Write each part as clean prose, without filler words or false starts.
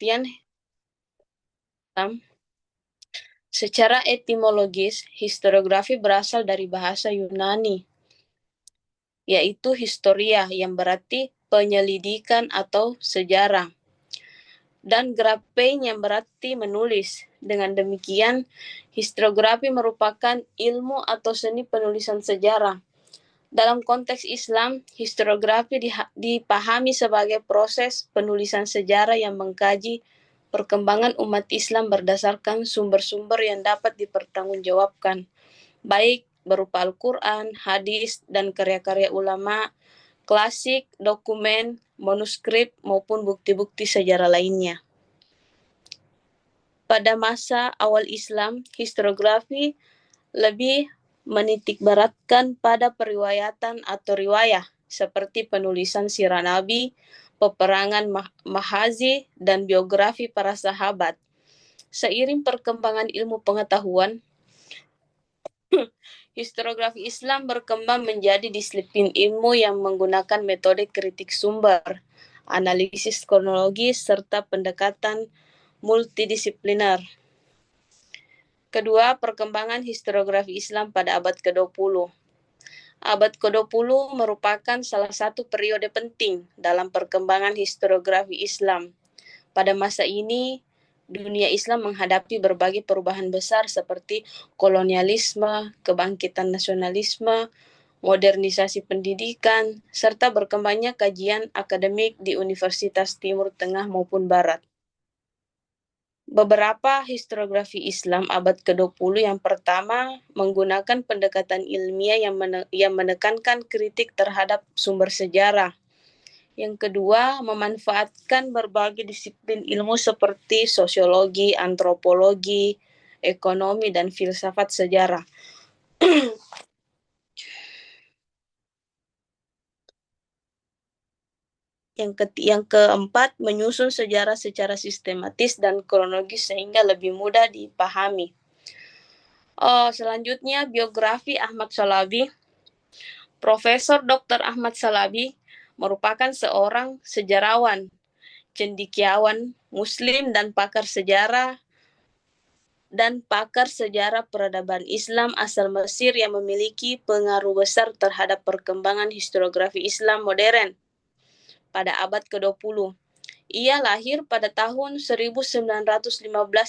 pengertian secara etimologis, historiografi berasal dari bahasa Yunani, yaitu historia yang berarti penyelidikan atau sejarah, dan graphein yang berarti menulis. Dengan demikian, historiografi merupakan ilmu atau seni penulisan sejarah. Dalam konteks Islam, historiografi dipahami sebagai proses penulisan sejarah yang mengkaji perkembangan umat Islam berdasarkan sumber-sumber yang dapat dipertanggungjawabkan, baik berupa Al-Quran, hadis, dan karya-karya ulama, klasik, dokumen, manuskrip, maupun bukti-bukti sejarah lainnya. Pada masa awal Islam, historiografi lebih menitikberatkan pada periwayatan atau riwayah, seperti penulisan sirah Nabi, peperangan maghazi, dan biografi para sahabat. Seiring perkembangan ilmu pengetahuan, historiografi Islam berkembang menjadi disiplin ilmu yang menggunakan metode kritik sumber, analisis kronologis, serta pendekatan multidisipliner. Kedua, perkembangan historiografi Islam pada abad ke-20. Abad ke-20 merupakan salah satu periode penting dalam perkembangan historiografi Islam. Pada masa ini, dunia Islam menghadapi berbagai perubahan besar seperti kolonialisme, kebangkitan nasionalisme, modernisasi pendidikan, serta berkembangnya kajian akademik di Universitas Timur Tengah maupun Barat. Beberapa historiografi Islam abad ke-20 yang pertama menggunakan pendekatan ilmiah yang menekankan kritik terhadap sumber sejarah. Yang kedua, memanfaatkan berbagai disiplin ilmu seperti sosiologi, antropologi, ekonomi, dan filsafat sejarah. Yang keempat, menyusun sejarah secara sistematis dan kronologis sehingga lebih mudah dipahami. Selanjutnya, biografi Ahmad Shalabi. Profesor Dr. Ahmad Shalabi merupakan seorang sejarawan, cendekiawan, muslim, dan pakar sejarah peradaban Islam asal Mesir yang memiliki pengaruh besar terhadap perkembangan historiografi Islam modern pada abad ke-20. Ia lahir pada tahun 1915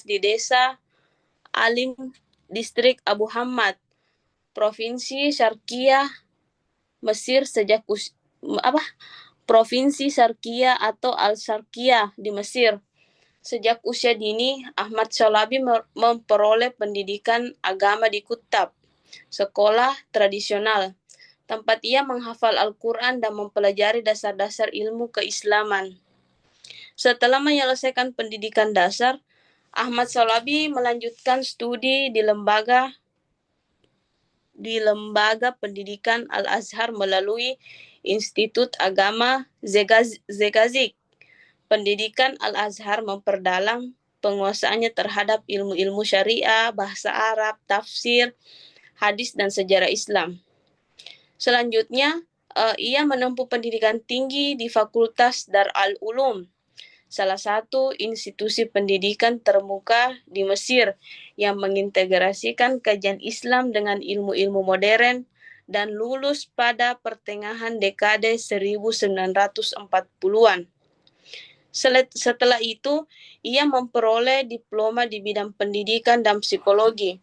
di desa Alim, distrik Abu Hamad, Provinsi Syarqiyah, Mesir Provinsi Syarqiyah atau Al-Syarqiyah di Mesir. Sejak usia dini, Ahmad Shalabi memperoleh pendidikan agama di Kutab, sekolah tradisional, tempat ia menghafal Al-Quran dan mempelajari dasar-dasar ilmu keislaman. Setelah menyelesaikan pendidikan dasar, Ahmad Shalabi melanjutkan studi di lembaga pendidikan Al-Azhar melalui Institut Agama Zegazik. Pendidikan Al-Azhar memperdalam penguasaannya terhadap ilmu-ilmu syariah, bahasa Arab, tafsir, hadis, dan sejarah Islam. Selanjutnya, ia menempuh pendidikan tinggi di Fakultas Dar al-Ulum, salah satu institusi pendidikan termuka di Mesir yang mengintegrasikan kajian Islam dengan ilmu-ilmu modern dan lulus pada pertengahan dekade 1940-an. Setelah itu, ia memperoleh diploma di bidang pendidikan dan psikologi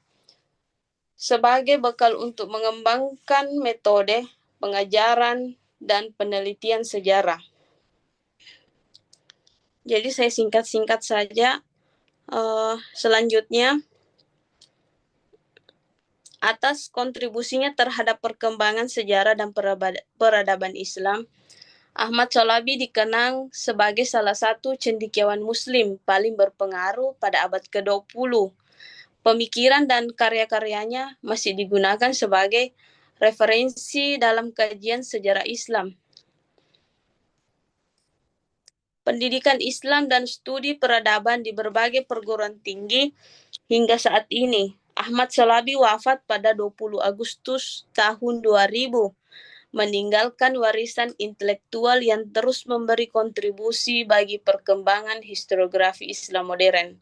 sebagai bekal untuk mengembangkan metode pengajaran dan penelitian sejarah. Jadi saya singkat-singkat saja. Selanjutnya, atas kontribusinya terhadap perkembangan sejarah dan peradaban Islam, Ahmad Shalabi dikenang sebagai salah satu cendekiawan muslim paling berpengaruh pada abad ke-20. Pemikiran dan karya-karyanya masih digunakan sebagai referensi dalam kajian sejarah Islam. Pendidikan Islam dan studi peradaban di berbagai perguruan tinggi hingga saat ini. Ahmad Shalabi wafat pada 20 Agustus tahun 2000 meninggalkan warisan intelektual yang terus memberi kontribusi bagi perkembangan historiografi Islam modern.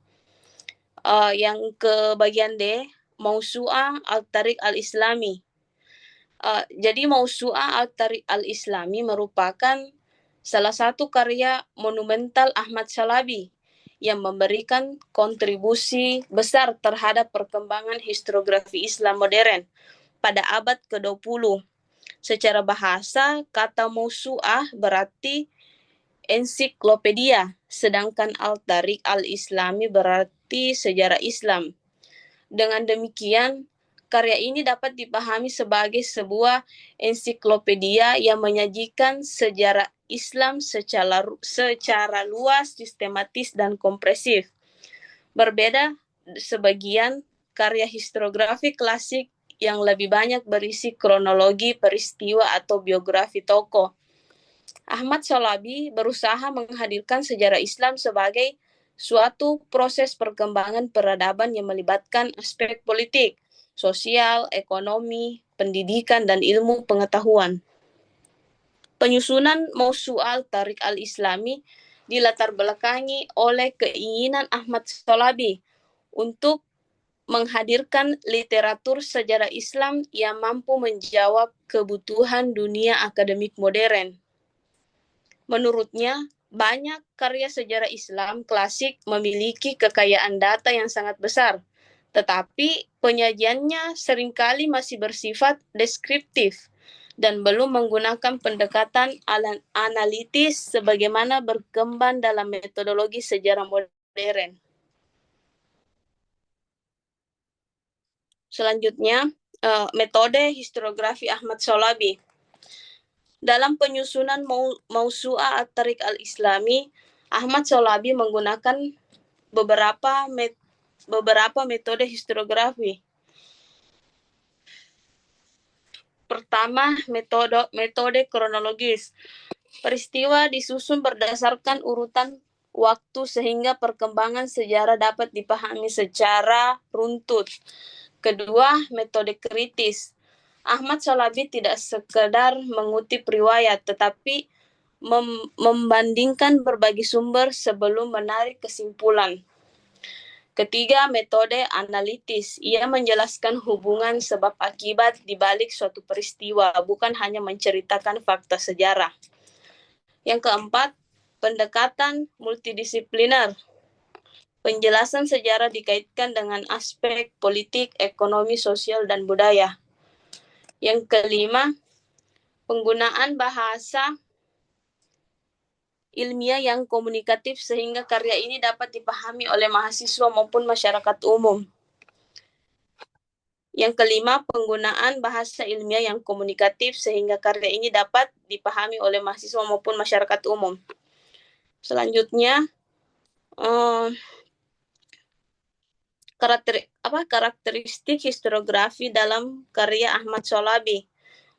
Yang ke bagian D, Mausu'ah Al-Tariq Al-Islami. Jadi Mausu'ah Al-Tariq Al-Islami merupakan salah satu karya monumental Ahmad Shalabi yang memberikan kontribusi besar terhadap perkembangan historiografi Islam modern pada abad ke-20. Secara bahasa, kata Mausu'ah berarti ensiklopedia, sedangkan Al-Tariq Al-Islami berarti sejarah Islam. Dengan demikian, karya ini dapat dipahami sebagai sebuah ensiklopedia yang menyajikan sejarah Islam secara luas, sistematis, dan kompresif. Berbeda sebagian karya historiografi klasik yang lebih banyak berisi kronologi peristiwa atau biografi tokoh. Ahmad Shalabi berusaha menghadirkan sejarah Islam sebagai suatu proses perkembangan peradaban yang melibatkan aspek politik, sosial, ekonomi, pendidikan, dan ilmu pengetahuan. Penyusunan Mausu'ah Al-Tariq Al-Islami dilatar belakangi oleh keinginan Ahmad Shalabi untuk menghadirkan literatur sejarah Islam yang mampu menjawab kebutuhan dunia akademik modern. Menurutnya, banyak karya sejarah Islam klasik memiliki kekayaan data yang sangat besar, tetapi penyajiannya seringkali masih bersifat deskriptif dan belum menggunakan pendekatan analitis sebagaimana berkembang dalam metodologi sejarah modern. Selanjutnya, metode historiografi Ahmad Shalabi. Dalam penyusunan Mausu'ah At-Tariq Al-Islami, Ahmad Shalabi menggunakan beberapa metode historiografi. Pertama, metode kronologis. Peristiwa disusun berdasarkan urutan waktu sehingga perkembangan sejarah dapat dipahami secara runtut. Kedua, metode kritis. Ahmad Shalabi tidak sekedar mengutip riwayat, tetapi membandingkan berbagai sumber sebelum menarik kesimpulan. Ketiga, metode analitis. Ia menjelaskan hubungan sebab akibat di balik suatu peristiwa, bukan hanya menceritakan fakta sejarah. Yang keempat, pendekatan multidisipliner. Penjelasan sejarah dikaitkan dengan aspek politik, ekonomi, sosial, dan budaya. Yang kelima, penggunaan bahasa ilmiah yang komunikatif sehingga karya ini dapat dipahami oleh mahasiswa maupun masyarakat umum. Yang kelima, penggunaan bahasa ilmiah yang komunikatif sehingga karya ini dapat dipahami oleh mahasiswa maupun masyarakat umum. Selanjutnya, karakteristik historiografi dalam karya Ahmad Shalabi.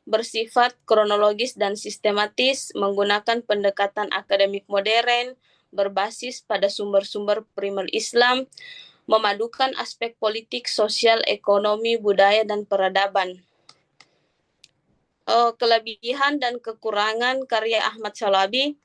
Bersifat kronologis dan sistematis, menggunakan pendekatan akademik modern, berbasis pada sumber-sumber primer Islam, memadukan aspek politik, sosial, ekonomi, budaya, dan peradaban. Kelebihan dan kekurangan karya Ahmad Shalabi,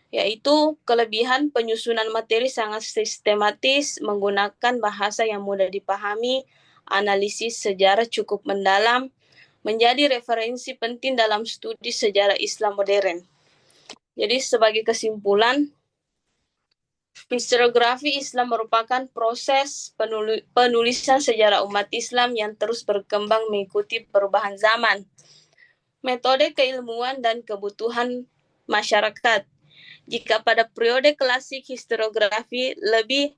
yaitu kelebihan penyusunan materi sangat sistematis, menggunakan bahasa yang mudah dipahami, analisis sejarah cukup mendalam, menjadi referensi penting dalam studi sejarah Islam modern. Jadi sebagai kesimpulan, historiografi Islam merupakan proses penulisan sejarah umat Islam yang terus berkembang mengikuti perubahan zaman, metode keilmuan, dan kebutuhan masyarakat. Jika pada periode klasik historiografi lebih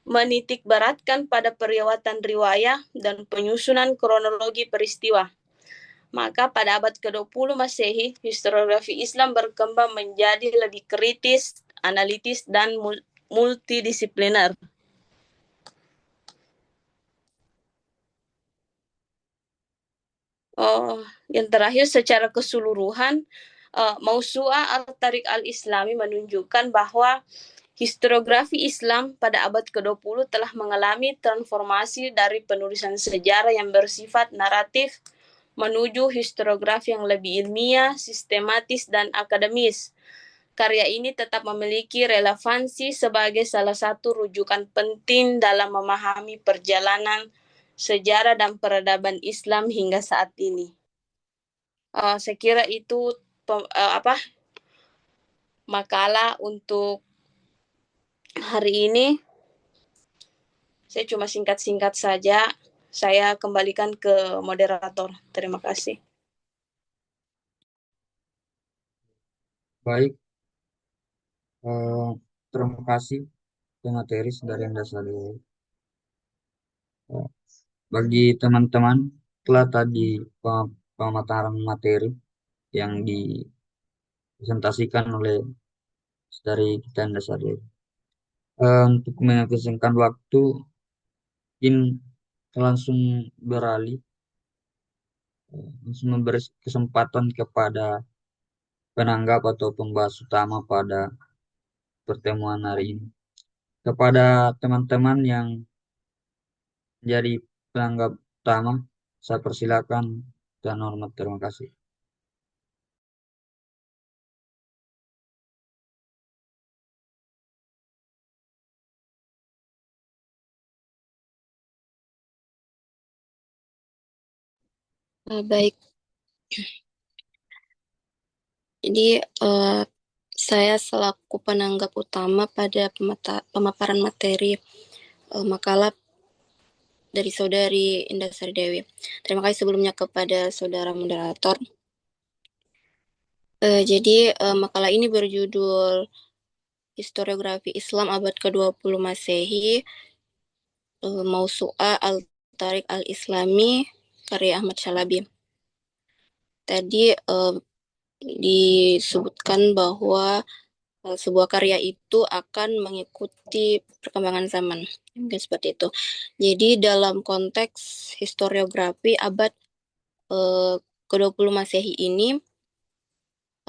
menitikberatkan pada periwatan riwayat dan penyusunan kronologi peristiwa, maka pada abad ke-20 Masehi, historiografi Islam berkembang menjadi lebih kritis, analitis, dan multidisipliner. Yang terakhir, secara keseluruhan, Mausu'ah Al-Tariq Al-Islami menunjukkan bahwa historiografi Islam pada abad ke-20 telah mengalami transformasi dari penulisan sejarah yang bersifat naratif menuju historiografi yang lebih ilmiah, sistematis, dan akademis. Karya ini tetap memiliki relevansi sebagai salah satu rujukan penting dalam memahami perjalanan sejarah dan peradaban Islam hingga saat ini. Saya kira itu makalah untuk hari ini. Saya cuma singkat-singkat saja. Saya kembalikan ke moderator. Terima kasih. Baik, terima kasih materi dari Anda Sadil. Bagi teman-teman, telah tadi pemaparan materi yang dipresentasikan oleh dari kita Anda Sadil. Untuk menghabiskan waktu, mungkin langsung beralih, langsung memberi kesempatan kepada penanggap atau pembahas utama pada pertemuan hari ini. Kepada teman-teman yang jadi penanggap utama, saya persilakan dan hormat terima kasih. Baik, jadi saya selaku penanggap utama pada pemaparan materi makalah dari Saudari Indah Sari Dewi. Terima kasih sebelumnya kepada Saudara Moderator. Jadi makalah ini berjudul Historiografi Islam Abad ke-20 Masehi, Mausu'a Al-Tariq Al-Islami, karya Ahmad Syalabi. Tadi disebutkan bahwa sebuah karya itu akan mengikuti perkembangan zaman. Mungkin seperti itu. Jadi dalam konteks historiografi abad ke-20 Masehi ini,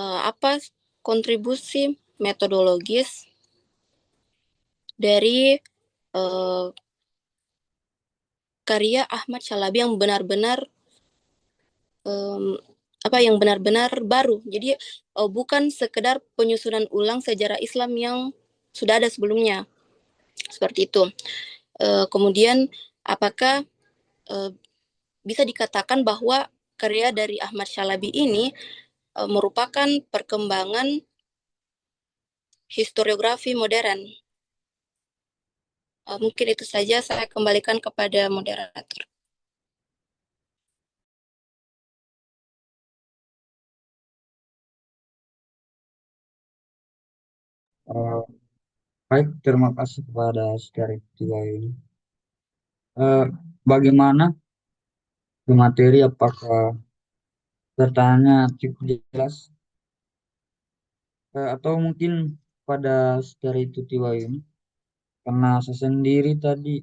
apa kontribusi metodologis dari karya Ahmad Syalabi yang benar-benar yang benar-benar baru. Jadi bukan sekedar penyusunan ulang sejarah Islam yang sudah ada sebelumnya. Seperti itu. Kemudian apakah bisa dikatakan bahwa karya dari Ahmad Syalabi ini merupakan perkembangan historiografi modern? Mungkin itu saja, saya kembalikan kepada moderator. Baik, terima kasih kepada saudari Tia ini. Bagaimana materi, apakah bertanya cukup jelas? Atau mungkin pada saudari Tiwa ini, karena saya sendiri tadi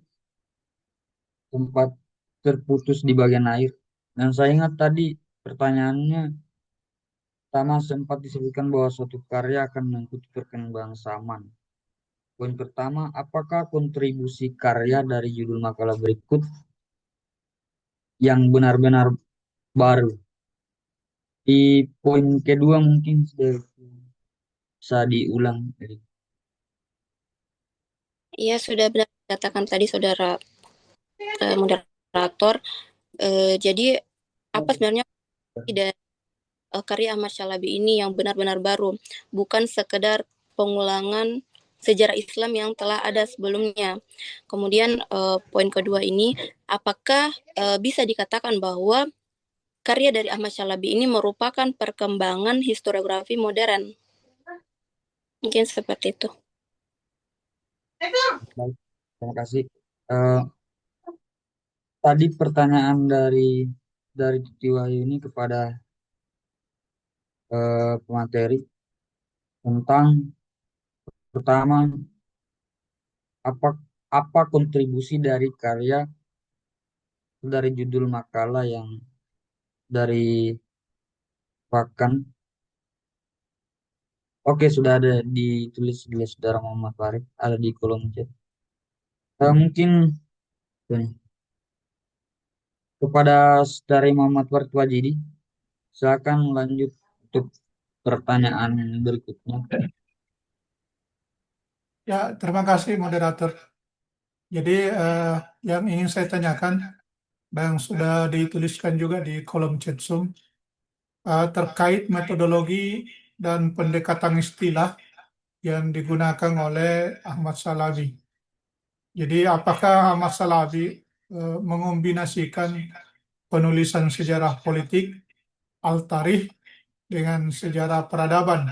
sempat terputus di bagian air. Dan saya ingat tadi pertanyaannya pertama sempat disebutkan bahwa suatu karya akan mengikuti perkembangan zaman. Poin pertama, apakah kontribusi karya dari judul makalah berikut yang benar-benar baru? Di poin kedua mungkin sudah bisa diulang. Iya, sudah benar dikatakan tadi saudara moderator. Jadi apa sebenarnya tidak karya Ahmad Syalabi ini yang benar-benar baru, bukan sekedar pengulangan sejarah Islam yang telah ada sebelumnya. Kemudian poin kedua ini, apakah bisa dikatakan bahwa karya dari Ahmad Syalabi ini merupakan perkembangan historiografi modern? Mungkin seperti itu. Baik, terima kasih. Eh, Tadi pertanyaan dari Titi Wahyu ini kepada pemateri tentang pertama apa apa kontribusi dari karya dari judul makalah yang dari Pakan. Oke, sudah ada ditulis oleh saudara Muhammad Farid, ada di kolom chat. Mungkin Kepada Saudari Muhammad Wartwajidi, silakan lanjut untuk pertanyaan berikutnya. Ya, terima kasih moderator. Jadi yang ingin saya tanyakan, yang sudah dituliskan juga di kolom chat Zoom, terkait metodologi dan pendekatan istilah yang digunakan oleh Ahmad Shalabi. Jadi apakah Ahmad Shalabi mengombinasikan penulisan sejarah politik, al-tarikh, dengan sejarah peradaban,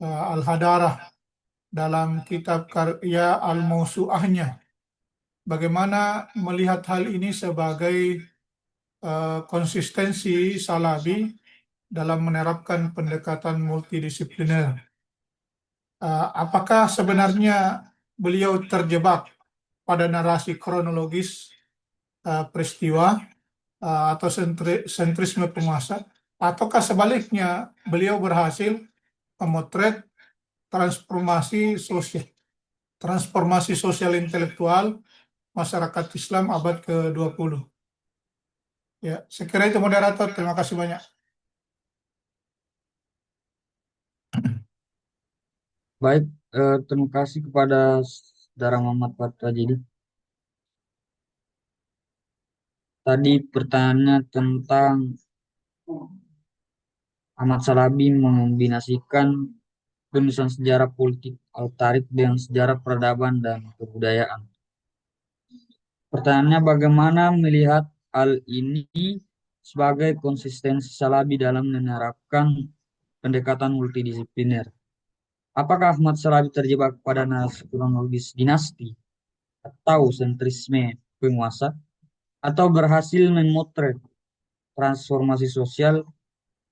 al-hadarah, dalam kitab karya al-mausu'ahnya? Bagaimana melihat hal ini sebagai konsistensi Shalabi dalam menerapkan pendekatan multidisipliner? Apakah sebenarnya beliau terjebak pada narasi kronologis peristiwa atau sentrisme penguasa, ataukah sebaliknya beliau berhasil memotret transformasi sosial intelektual masyarakat Islam abad ke-20? Ya, saya kira itu moderator. Terima kasih banyak. Baik, terima kasih kepada Saudara Muhammad Wartwajidi. Tadi pertanyaannya tentang Ahmad Shalabi mengombinasikan penulisan sejarah politik al-tarikh dengan sejarah peradaban dan kebudayaan. Pertanyaannya, bagaimana melihat hal ini sebagai konsistensi Shalabi dalam menerapkan pendekatan multidisipliner? Apakah Ahmad Shalabi terjebak pada narasi kronologis dinasti atau sentrisme penguasa, atau berhasil memotret transformasi sosial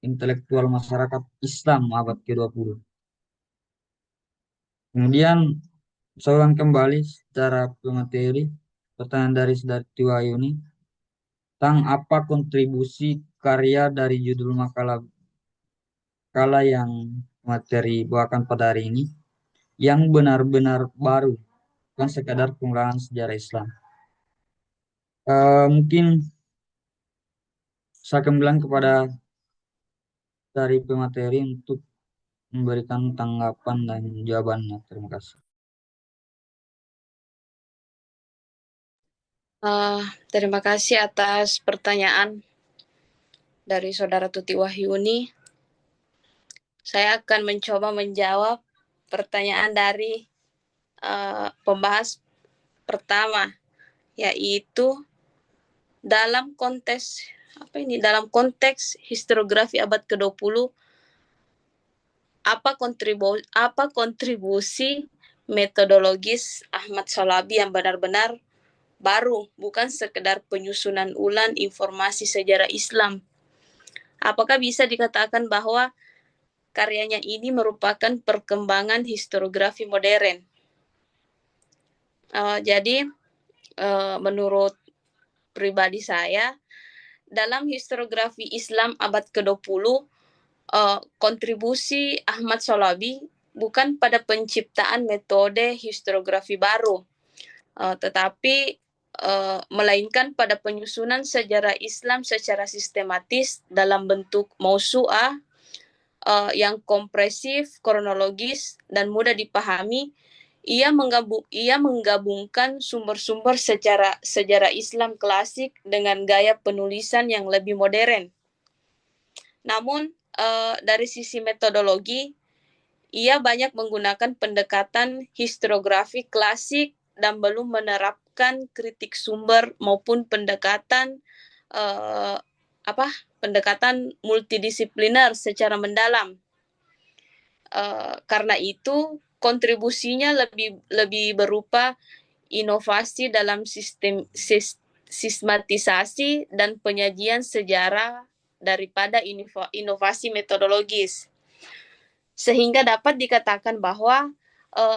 intelektual masyarakat Islam abad ke-20? Kemudian saya ulang kembali secara pemateri pertanyaan dari Saudari Tiwayuni tentang apa kontribusi karya dari judul makalah yang materi bawakan pada hari ini yang benar-benar baru, bukan sekadar pengulangan sejarah Islam. Mungkin saya kembali kepada dari pemateri untuk memberikan tanggapan dan jawabannya. Terima kasih. Terima kasih atas pertanyaan dari Saudara Tuti Wahyuni. Saya akan mencoba menjawab pertanyaan dari pembahas pertama, yaitu dalam konteks historiografi abad ke-20, apa kontribusi metodologis Ahmad Shalabi yang benar-benar baru, bukan sekedar penyusunan ulang informasi sejarah Islam. Apakah bisa dikatakan bahwa karyanya ini merupakan perkembangan historiografi modern? Jadi, menurut pribadi saya, dalam historiografi Islam abad ke-20, kontribusi Ahmad Shalabi bukan pada penciptaan metode historiografi baru, tetapi melainkan pada penyusunan sejarah Islam secara sistematis dalam bentuk mausu'ah yang kompresif, kronologis, dan mudah dipahami. Ia menggabungkan sumber-sumber sejarah Islam klasik dengan gaya penulisan yang lebih modern. Namun, dari sisi metodologi, ia banyak menggunakan pendekatan historiografi klasik dan belum menerapkan kritik sumber maupun pendekatan multidisipliner secara mendalam. Karena itu kontribusinya lebih berupa inovasi dalam sistematisasi dan penyajian sejarah daripada inovasi metodologis. Sehingga dapat dikatakan bahwa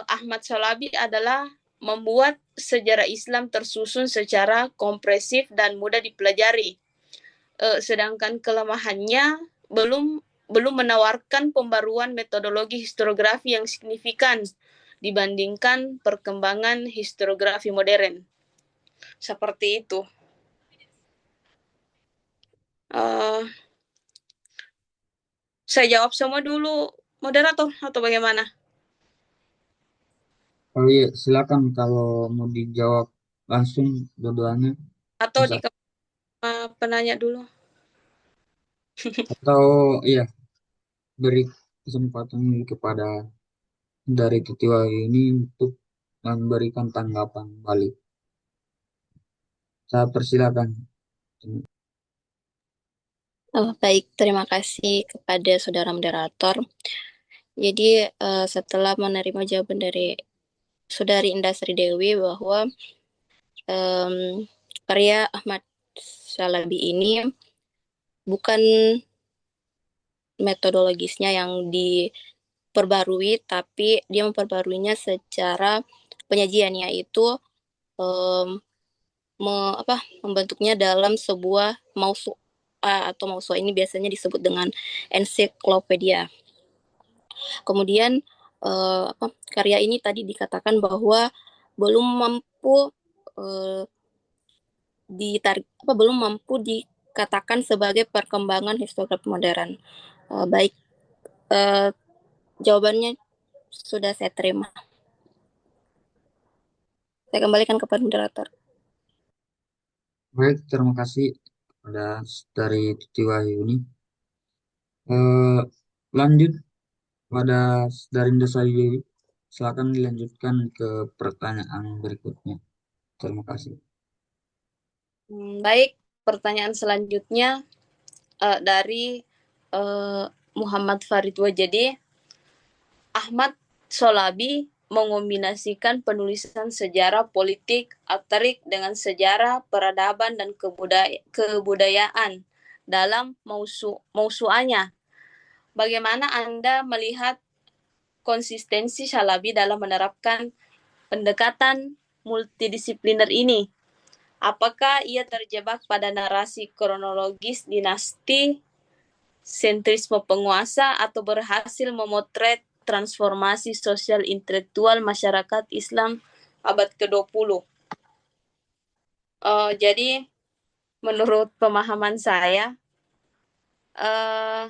Ahmad Shalabi adalah membuat sejarah Islam tersusun secara kompresif dan mudah dipelajari. Sedangkan kelemahannya belum menawarkan pembaruan metodologi historiografi yang signifikan dibandingkan perkembangan historiografi modern. Seperti itu. Eh, saya jawab semua dulu, moderator, atau bagaimana? Oh iya, silakan kalau mau dijawab langsung dua-duanya Atau bisa. di penanya dulu. Atau iya, beri kesempatan kepada dari Titiwa ini untuk memberikan tanggapan balik. Saya persilakan. Baik, terima kasih kepada saudara moderator. Jadi setelah menerima jawaban dari Saudari Indah Sri Dewi bahwa em, karya Ahmad Syalabi ini bukan metodologisnya yang diperbarui, tapi dia memperbaruinya secara penyajiannya itu em, membentuknya dalam sebuah mausu atau mausu ini biasanya disebut dengan ensiklopedia. Kemudian karya ini tadi dikatakan bahwa belum mampu eh, belum mampu dikatakan sebagai perkembangan historiografi modern. Baik, eh, jawabannya sudah saya terima. Saya kembalikan kepada moderator. Baik, terima kasih kepada dari Titiwa ini. Eh, lanjut pada dari Dasari Dewi. Silakan dilanjutkan ke pertanyaan berikutnya. Terima kasih. Baik, pertanyaan selanjutnya dari Muhammad Farid Wajedi. Ahmad Shalabi mengombinasikan penulisan sejarah politik Atarik dengan sejarah peradaban dan kebudayaan dalam mausuanya. Bagaimana Anda melihat konsistensi Shalabi dalam menerapkan pendekatan multidisipliner ini? Apakah ia terjebak pada narasi kronologis dinasti, sentrisme penguasa, atau berhasil memotret transformasi sosial intelektual masyarakat Islam abad ke-20? Jadi, menurut pemahaman saya, uh,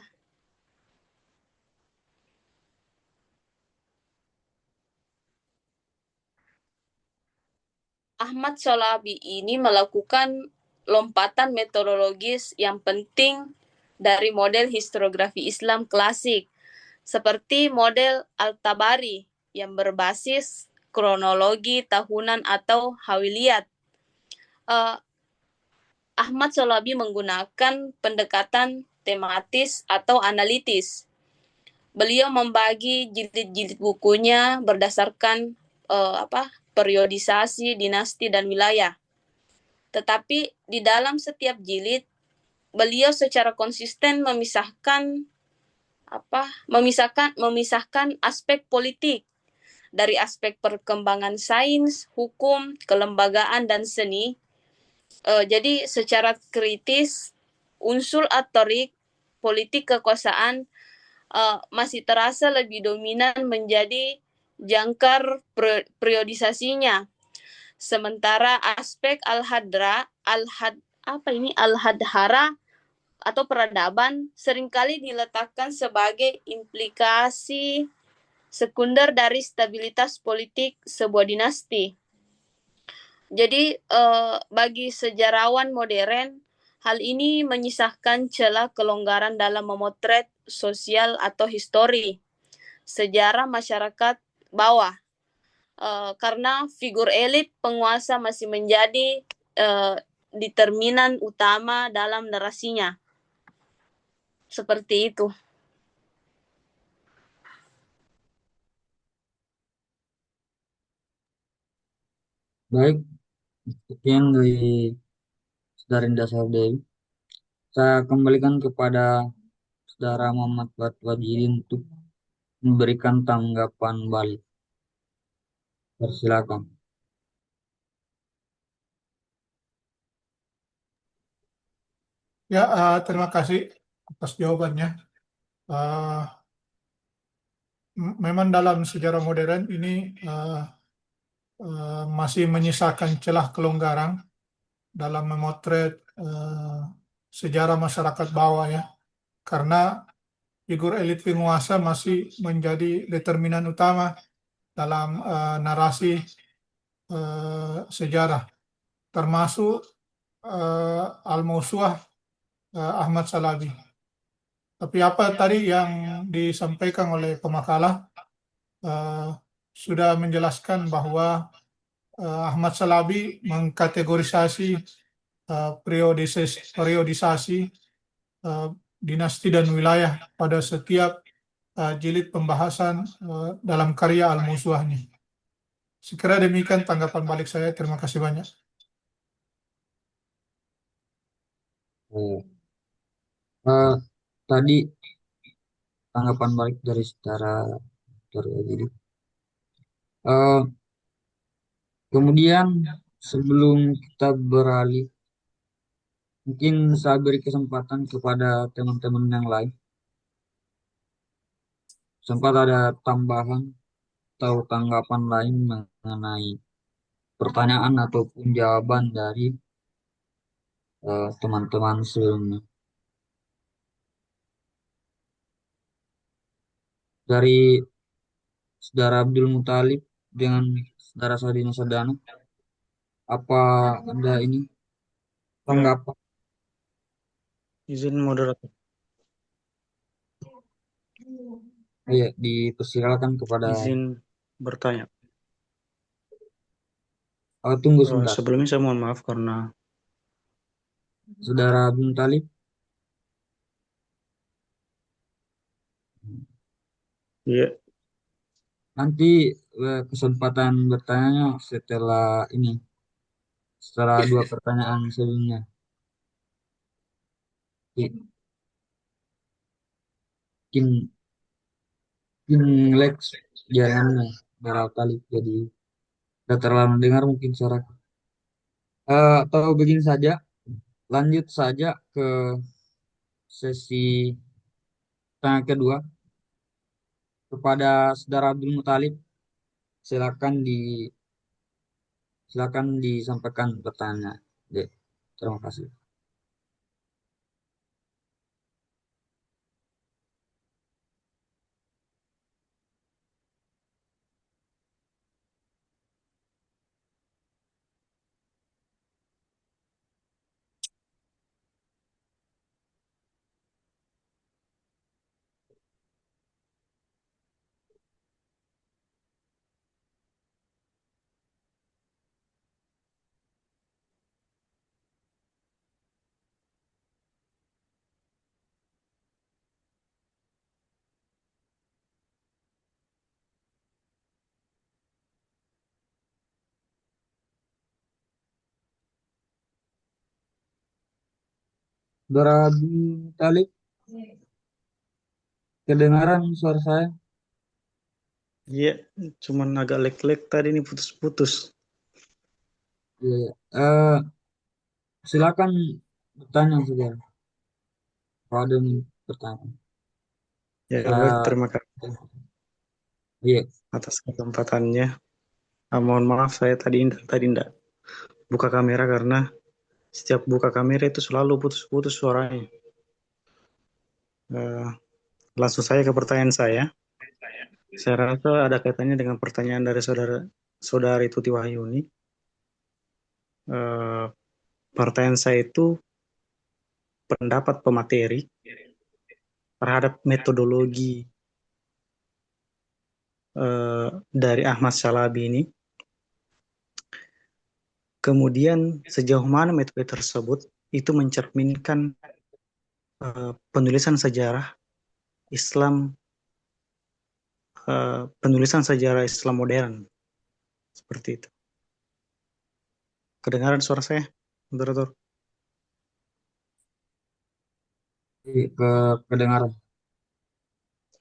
Ahmad Shalabi ini melakukan lompatan metodologis yang penting dari model historiografi Islam klasik, seperti model Al-Tabari yang berbasis kronologi tahunan atau hawiliyat. Ahmad Shalabi menggunakan pendekatan tematis atau analitis. Beliau membagi jilid-jilid bukunya berdasarkan periodisasi dinasti dan wilayah. Tetapi di dalam setiap jilid beliau secara konsisten memisahkan aspek politik dari aspek perkembangan sains, hukum, kelembagaan dan seni. Jadi secara kritis unsur atorik politik kekuasaan masih terasa lebih dominan menjadi jangkar periodisasinya. Sementara aspek al-hadhara atau peradaban seringkali diletakkan sebagai implikasi sekunder dari stabilitas politik sebuah dinasti. Jadi bagi sejarawan modern, hal ini menyisakan celah kelonggaran dalam memotret sosial atau histori sejarah masyarakat bawah. Karena figur elit penguasa masih menjadi determinan utama dalam narasinya. Seperti itu. Baik, sekian dari Dasar Dewi. Saya kembalikan kepada Saudara Muhammad Wajidi untuk memberikan tanggapan balik. Persilakan. Ya, terima kasih atas jawabannya. Uh, Memang dalam sejarah modern ini masih menyisakan celah kelonggaran dalam memotret sejarah masyarakat bawah ya, karena figur elit penguasa masih menjadi determinan utama dalam narasi sejarah, termasuk Al-Mausuah Ahmad Salabi. Tapi apa tadi yang disampaikan oleh pemakalah eh, sudah menjelaskan bahwa Ahmad Salabi mengkategorisasi periodisasi eh, dinasti dan wilayah pada setiap jilid pembahasan dalam karya Al-Musuhnya. Sekira demikian tanggapan balik saya. Terima kasih banyak. Oh. Eh, tadi tanggapan balik dari secara jadi. Eh, kemudian sebelum kita beralih, mungkin saya beri kesempatan kepada teman-teman yang lain. Sempat ada tambahan atau tanggapan lain mengenai pertanyaan ataupun jawaban dari teman-teman sebelumnya. Dari Saudara Abdul Muthalib dengan Saudara Sadina Sadana, apa Anda ini tanggapan? Izin moderator. Ya, dipersilakan kepada. Izin bertanya. Tunggu sebentar. Sebelumnya saya mohon maaf karena Saudara Abdul Muthalib. ya, Nanti kesempatan bertanya setelah ini, setelah dua pertanyaan sebelumnya. Mungkin Lex jalannya barangkali jadi tidak terlalu dengar mungkin suara. Atau begini saja, lanjut saja ke sesi tanya kedua kepada Saudara Abdul Muthalib. Silakan silakan disampaikan pertanyaan. Ya, terima kasih. Saudara Abdul Muthalib, kedengaran suara saya? iya, cuman agak lag-lag tadi ini putus-putus. Ya, ya. Silakan bertanya saudara. Kalau ada pertanyaan. Ya, baik, terima kasih Iya. atas kesempatannya. Mohon maaf saya tadi enggak buka kamera karena setiap buka kamera itu selalu putus-putus suaranya. Eh, langsung saya ke pertanyaan saya. Saya rasa ada kaitannya dengan pertanyaan dari saudari Tuti Wahyuni. Pertanyaan saya itu pendapat pemateri terhadap metodologi dari Ahmad Syalabi ini. Kemudian sejauh mana metode tersebut itu mencerminkan penulisan sejarah Islam, penulisan sejarah Islam modern, seperti itu. Kedengaran suara saya, moderator? Kedengaran.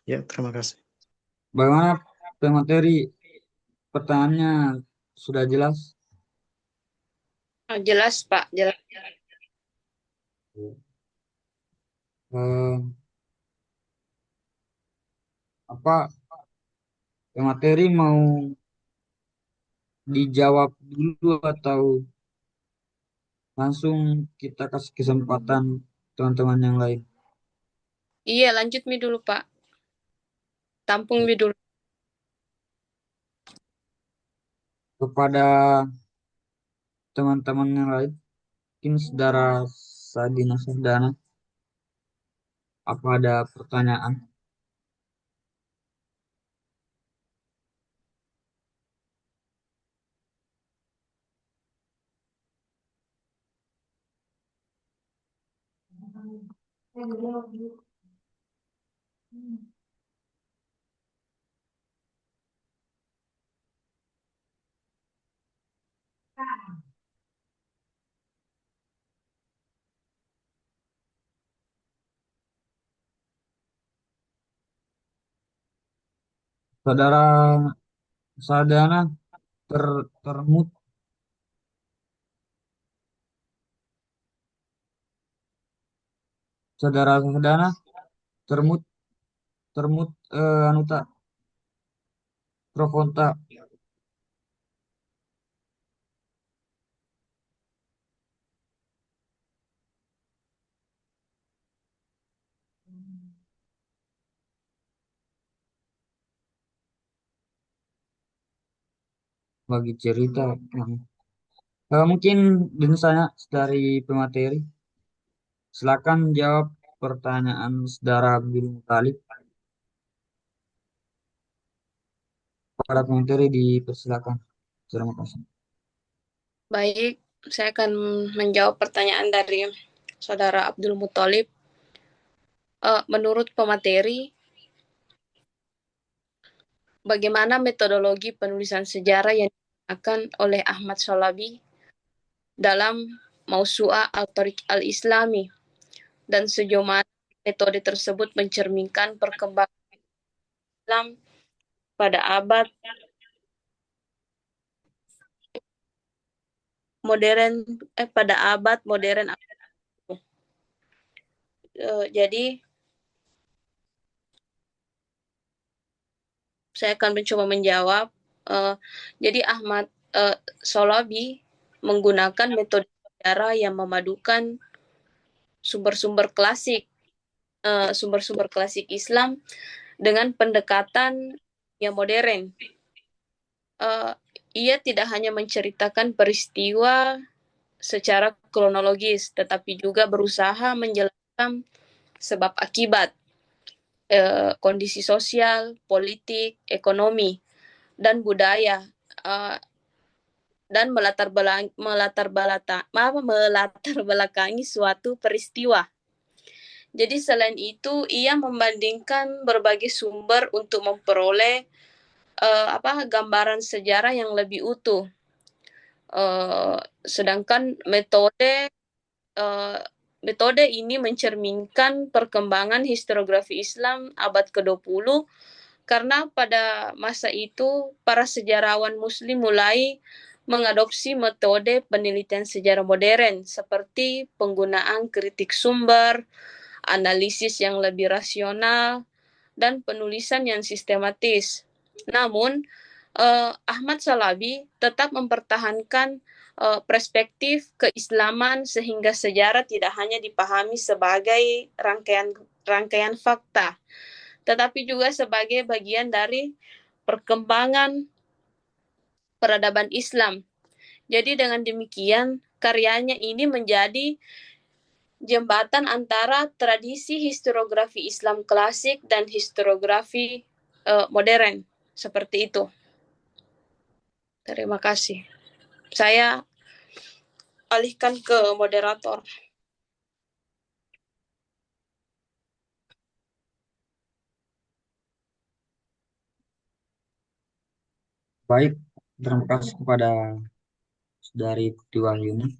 Ya, terima kasih. Bagaimana pemateri? Pertanyaannya sudah jelas? Jelas, Pak. Jelas. Apa pemateri mau dijawab dulu atau langsung kita kasih kesempatan teman-teman yang lain. Iya, lanjut Mi dulu, Pak. Tampung Mi dulu. Kepada teman-teman yang lain, mungkin Saudara Sadina Sardana, apa ada pertanyaan? Saudara Sardana ter termut, Saudara Sardana termut termut anu tak mikrofon tak bagi cerita. Mungkin misalnya dari pemateri, silakan jawab pertanyaan Saudara Abdul Muthalib. Para pemateri dipersilakan. Terima kasih. Baik, saya akan menjawab pertanyaan dari Saudara Abdul Muthalib. Menurut pemateri, bagaimana metodologi penulisan sejarah yang digunakan oleh Ahmad Shalabi dalam Mausu'ah al-Tariq al-Islami, dan sejauh mana metode tersebut mencerminkan perkembangan Islam pada abad modern pada abad modern. Jadi saya akan mencoba menjawab. Jadi Ahmad Shalabi menggunakan metode sejarah yang memadukan sumber-sumber klasik Islam dengan pendekatan yang modern. Ia tidak hanya menceritakan peristiwa secara kronologis, tetapi juga berusaha menjelaskan sebab akibat, kondisi sosial, politik, ekonomi, dan budaya, dan melatar belakangi suatu peristiwa. Jadi selain itu, ia membandingkan berbagai sumber untuk memperoleh gambaran sejarah yang lebih utuh. Sedangkan metode ini mencerminkan perkembangan historiografi Islam abad ke-20, karena pada masa itu para sejarawan Muslim mulai mengadopsi metode penelitian sejarah modern seperti penggunaan kritik sumber, analisis yang lebih rasional, dan penulisan yang sistematis. Namun, Ahmad Shalabi tetap mempertahankan perspektif keislaman sehingga sejarah tidak hanya dipahami sebagai rangkaian fakta, tetapi juga sebagai bagian dari perkembangan peradaban Islam. Jadi dengan demikian, karyanya ini menjadi jembatan antara tradisi historiografi Islam klasik dan historiografi modern. Seperti itu. Terima kasih. Saya alihkan ke moderator. Baik, terima kasih kepada Saudari Putri Wahyuni.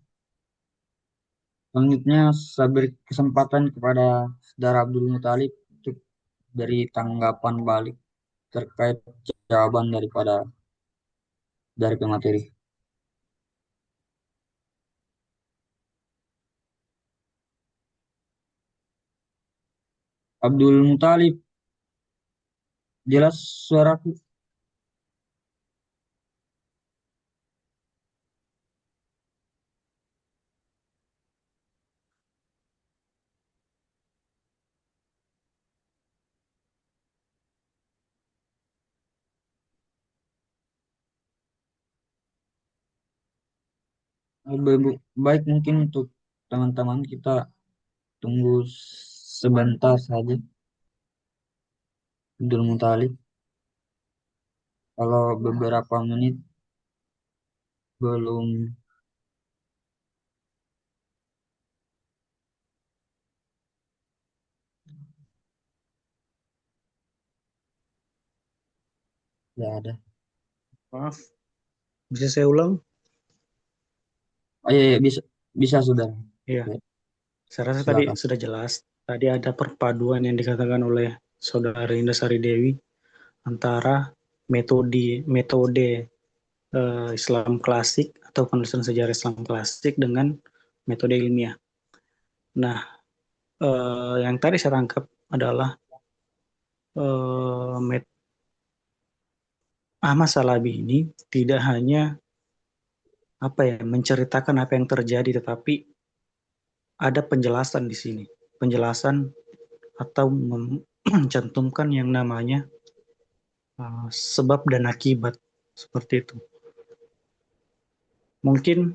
Selanjutnya saya beri kesempatan kepada Saudara Abdul Muthalib untuk beri tanggapan balik terkait jawaban dari pemateri. Abdul Muthalib, jelas suaraku? Lebih baik mungkin untuk teman-teman kita tunggu sebentar saja Abdul Muthalib. Kalau beberapa menit belum ada. Maaf, bisa saya ulang? Oh iya, iya, bisa bisa sudah. Iya, Oke, saya rasa tadi silakan. sudah jelas. Tadi ada perpaduan yang dikatakan oleh Saudara Indah Sari Dewi antara metode metode Islam klasik atau penulisan sejarah Islam klasik dengan metode ilmiah. Nah, yang tadi saya tangkap adalah Ahmad Salabi ini tidak hanya menceritakan apa yang terjadi, tetapi ada penjelasan di sini, penjelasan atau mencantumkan yang namanya sebab dan akibat seperti itu. Mungkin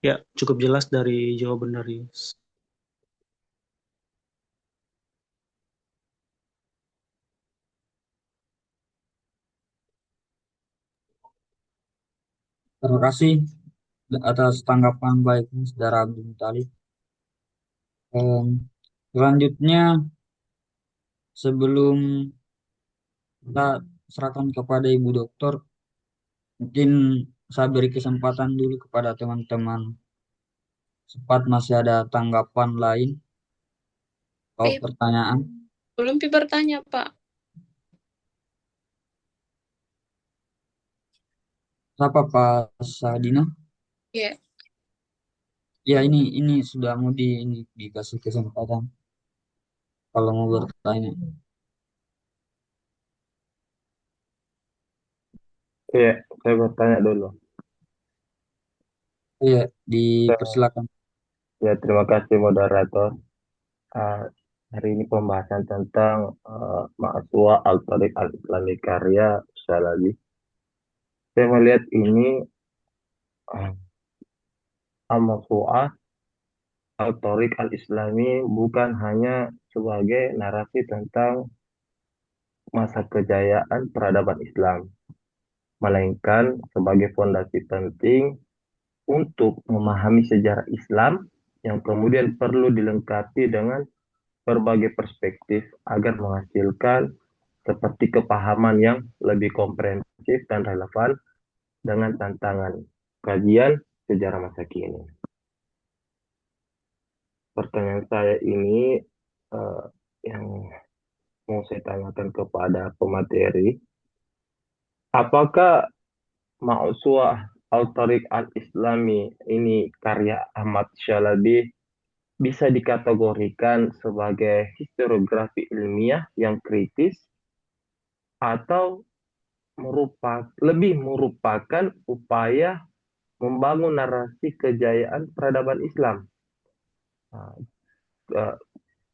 ya cukup jelas dari jawaban dari Terima kasih atas tanggapan baiknya Saudara Abdul Muthalib. Selanjutnya, sebelum kita serahkan kepada Ibu Doktor, mungkin saya beri kesempatan dulu kepada teman-teman. Sempat masih ada tanggapan lain atau Eh, pertanyaan. belum bertanya, Pak. Siapa Pak Sadina? Ya, Ya ini sudah mau dikasih kesempatan kalau mau bertanya. Iya, saya bertanya dulu. Iya, Ya, dipersilakan. ya, terima kasih moderator. Ah, hari ini pembahasan tentang Ma'aswa Al-Tariq Al-Islami karya Syalabi. Saya melihat ini Al-Mawsu'ah Al-Tariq Al-Islami bukan hanya sebagai narasi tentang masa kejayaan peradaban Islam, melainkan sebagai fondasi penting untuk memahami sejarah Islam yang kemudian perlu dilengkapi dengan berbagai perspektif agar menghasilkan seperti kepahaman yang lebih komprehensif dan relevan dengan tantangan kajian sejarah masa kini. Pertanyaan saya ini eh, yang mau saya tanyakan kepada pemateri, apakah Ma'uswah Al-Tariq Al-Islami ini karya Ahmad Syalabi bisa dikategorikan sebagai historiografi ilmiah yang kritis atau lebih merupakan upaya membangun narasi kejayaan peradaban Islam? Nah, eh,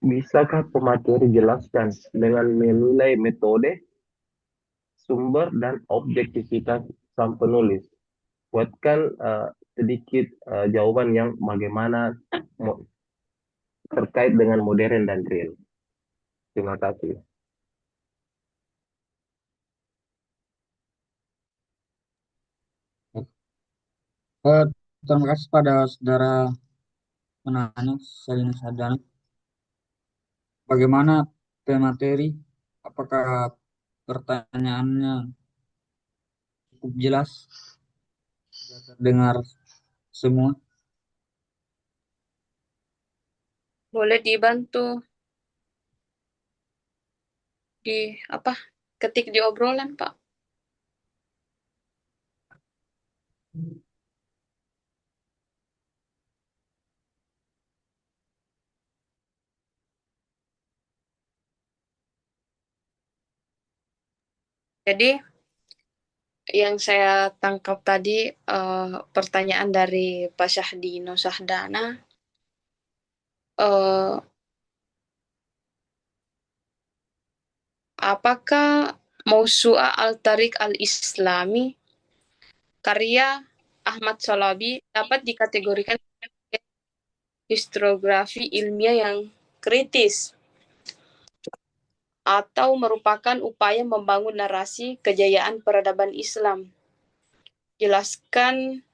bisakah pemateri jelaskan dengan menilai metode, sumber, dan objektivitas sang penulis? Buatkan sedikit jawaban yang bagaimana terkait dengan modern dan real. Terima kasih. Eh, Terima kasih pada saudara penanya Selina Sadana. Bagaimana pemateri? Apakah pertanyaannya cukup jelas? Sudah terdengar semua? boleh dibantu di apa? Ketik di obrolan, Pak. Jadi, yang saya tangkap tadi pertanyaan dari Pak Syahdino Sahdana, eh, apakah Mausu'a Al-Tariq Al-Islami karya Ahmad Shalabi dapat dikategorikan sebagai historiografi ilmiah yang kritis atau merupakan upaya membangun narasi kejayaan peradaban Islam. Jelaskan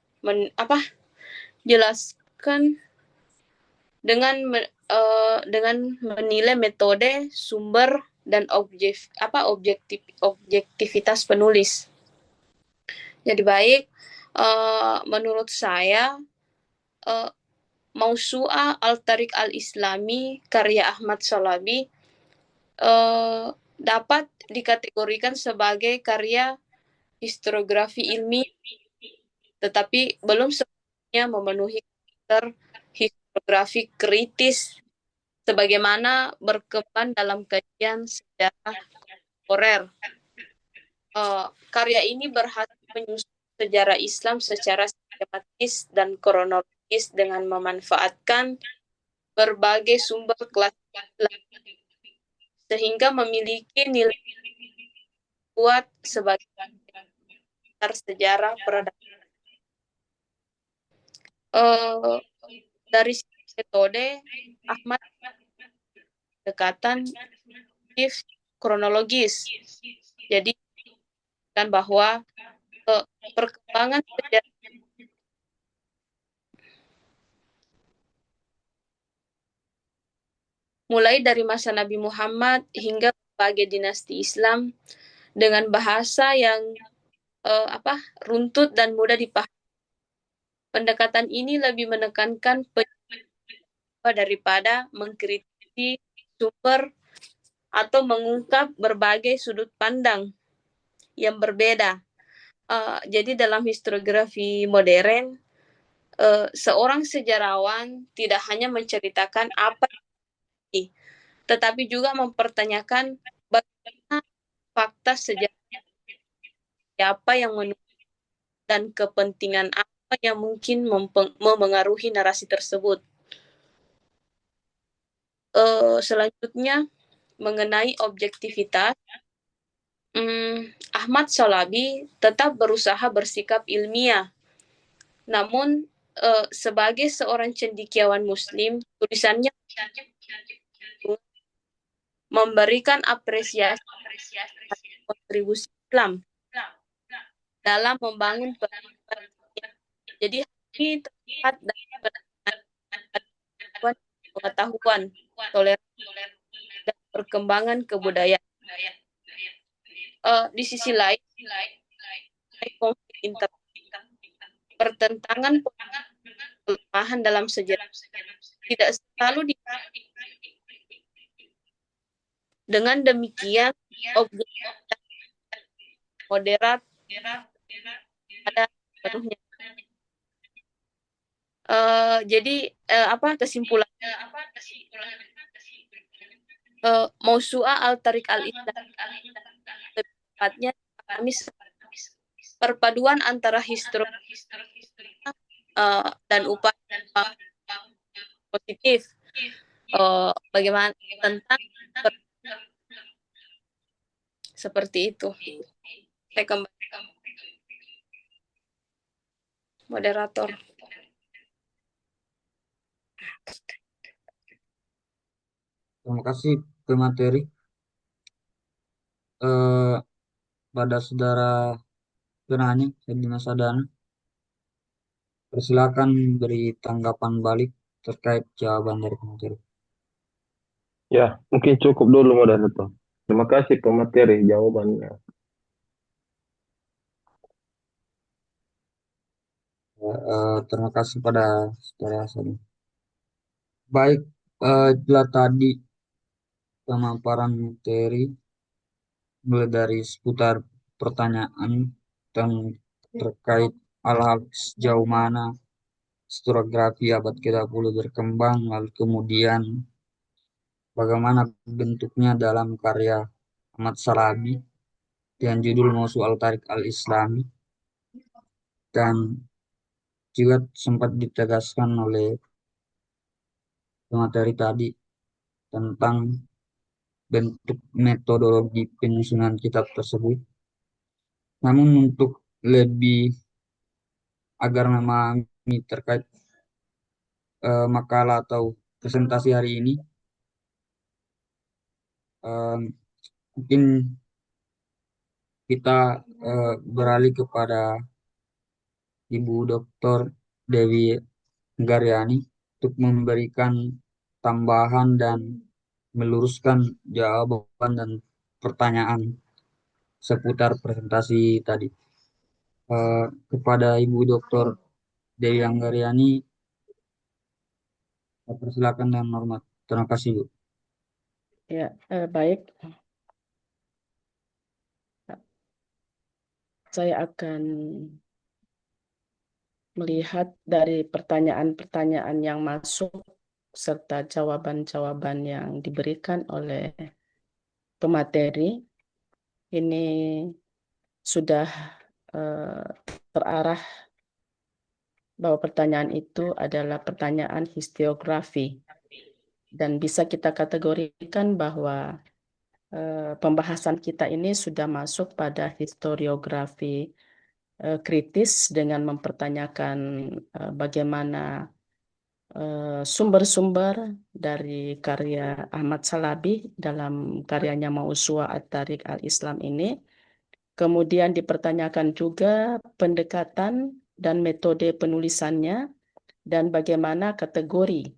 dengan menilai metode, sumber, dan objektivitas penulis. Jadi baik, menurut saya Mausu'ah Al-Tariq Al-Islami karya Ahmad Shalabi dapat dikategorikan sebagai karya historiografi ilmiah, tetapi belum sepenuhnya memenuhi karakter historiografi kritis sebagaimana berkembang dalam kajian sejarah kontemporer. Karya ini berhasil menyusun sejarah Islam secara sistematis dan kronologis dengan memanfaatkan berbagai sumber klasik sehingga memiliki nilai kuat sebagai dasar sejarah peradaban. Dari sisi metode, Ahmad pendekatan kronologis. Jadi kan bahwa perkembangan sejarah mulai dari masa Nabi Muhammad hingga berbagai dinasti Islam dengan bahasa yang runtut dan mudah dipahami. Pendekatan ini lebih menekankan daripada mengkritisi sumber atau mengungkap berbagai sudut pandang yang berbeda. Jadi dalam historiografi modern, seorang sejarawan tidak hanya menceritakan apa, tetapi juga mempertanyakan bagaimana fakta sejarah, siapa yang menulis, dan kepentingan apa yang mungkin memengaruhi narasi tersebut. Selanjutnya, mengenai objektivitas, Ahmad Shalabi tetap berusaha bersikap ilmiah. Namun, sebagai seorang cendekiawan Muslim, tulisannya memberikan apresiasi kontribusi Islam dalam membangun pendidikan. Jadi ini terlihat dari pengetahuan, toleransi, dan perkembangan kebudayaan. Di sisi lain, konflik internal, pertentangan kelemahan dalam sejarah tidak selalu dengan demikian objektivitas moderat pada penuhnya. Jadi kesimpulannya, Mausu'ah Al-Tariq Al-Islam tepatnya kami perpaduan antara historis dan upaya positif. Bagaimana tentang seperti itu. Saya kembali moderator. Terima kasih pemateri. Pada saudara penanya, Dimas Adana, persilakan beri tanggapan balik terkait jawaban dari pemateri. Ya, mungkin cukup dulu moderator. Terima kasih pemateri jawabannya. Terima kasih pada saudara Sani. Baik, itulah tadi pemaparan materi mulai dari seputar pertanyaan dan terkait hal-hal sejauh mana historiografi abad ke-20 berkembang, lalu kemudian bagaimana bentuknya dalam karya Ahmad Shalabi yang judul Mausu' Al-Tariq Al-Islami, dan juga sempat ditegaskan oleh pemateri tadi tentang bentuk metodologi penyusunan kitab tersebut. Namun untuk lebih agar memahami terkait makalah atau presentasi hari ini. Eh, Mungkin kita beralih kepada Ibu Dr. Dewi Garyani untuk memberikan tambahan dan meluruskan jawaban dan pertanyaan seputar presentasi tadi. Kepada Ibu Dr. Dewi Anggaryani, persilakan dengan hormat. Terima kasih, Bu. Ya, baik. Saya akan melihat dari pertanyaan-pertanyaan yang masuk serta jawaban-jawaban yang diberikan oleh pemateri. Ini sudah terarah bahwa pertanyaan itu adalah pertanyaan historiografi dan bisa kita kategorikan bahwa pembahasan kita ini sudah masuk pada historiografi kritis dengan mempertanyakan bagaimana sumber-sumber dari karya Ahmad Shalabi dalam karyanya Mausu'a At-Tariq Al-Islam ini. Kemudian dipertanyakan juga pendekatan dan metode penulisannya dan bagaimana kategori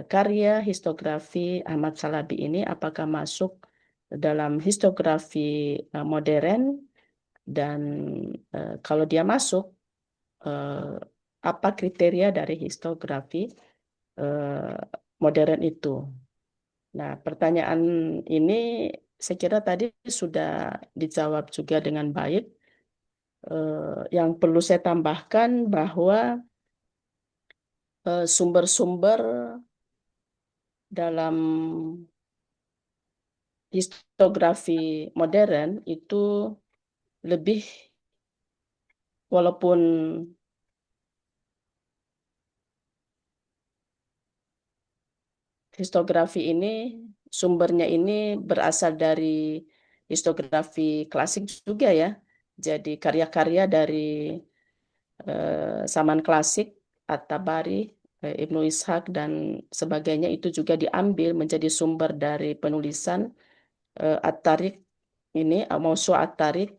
karya historiografi Ahmad Shalabi ini apakah masuk dalam historiografi modern dan kalau dia masuk apa kriteria dari historiografi modern itu. Nah, pertanyaan ini saya kira tadi sudah dijawab juga dengan baik. Yang perlu saya tambahkan bahwa sumber-sumber dalam historiografi modern itu lebih, walaupun historiografi ini sumbernya ini berasal dari historiografi klasik juga ya. Jadi karya-karya dari zaman klasik, At-Tabari, Ibnu Ishaq dan sebagainya itu juga diambil menjadi sumber dari penulisan At-Tariq ini, Mausu' At-Tariq.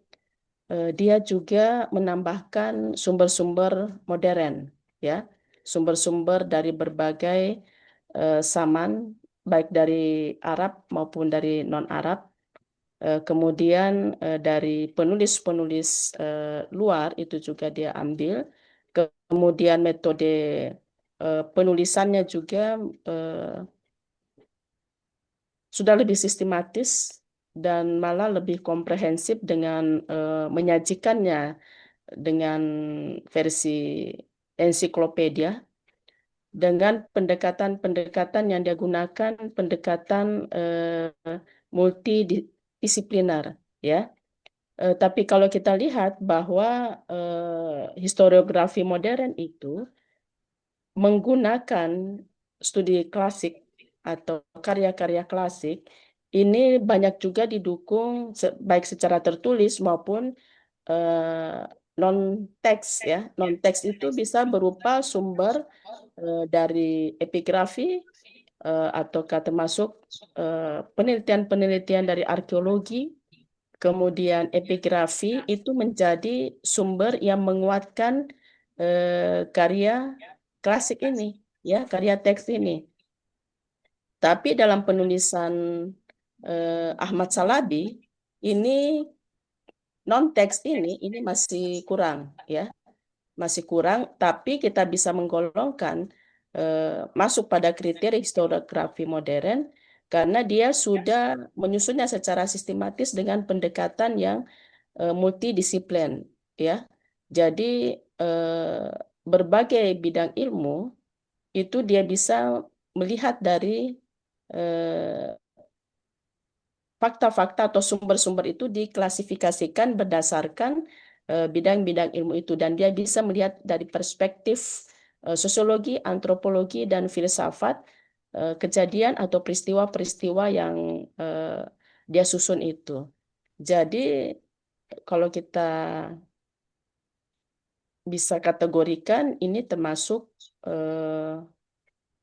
Dia juga menambahkan sumber-sumber modern ya, sumber-sumber dari berbagai zaman baik dari Arab maupun dari non-Arab. Kemudian dari penulis-penulis luar itu juga dia ambil. Kemudian metode penulisannya juga sudah lebih sistematis dan malah lebih komprehensif dengan menyajikannya dengan versi ensiklopedia dengan pendekatan-pendekatan yang dia gunakan, pendekatan multidisipliner ya. Tapi kalau kita lihat bahwa historiografi modern itu menggunakan studi klasik atau karya-karya klasik, ini banyak juga didukung baik secara tertulis maupun non-teks ya. Non-teks itu bisa berupa sumber dari epigrafi ataukah termasuk penelitian-penelitian dari arkeologi. Kemudian epigrafi itu menjadi sumber yang menguatkan karya klasik ini, ya, karya teks ini. Tapi dalam penulisan Ahmad Shalabi ini non-teks ini masih kurang, ya, masih kurang. Tapi kita bisa menggolongkan masuk pada kriteria historiografi modern karena dia sudah menyusunnya secara sistematis dengan pendekatan yang multidisiplin, ya. Jadi berbagai bidang ilmu itu dia bisa melihat dari fakta-fakta atau sumber-sumber itu diklasifikasikan berdasarkan bidang-bidang ilmu itu dan dia bisa melihat dari perspektif sosiologi, antropologi dan filsafat kejadian atau peristiwa-peristiwa yang dia susun itu. Jadi kalau kita bisa kategorikan ini termasuk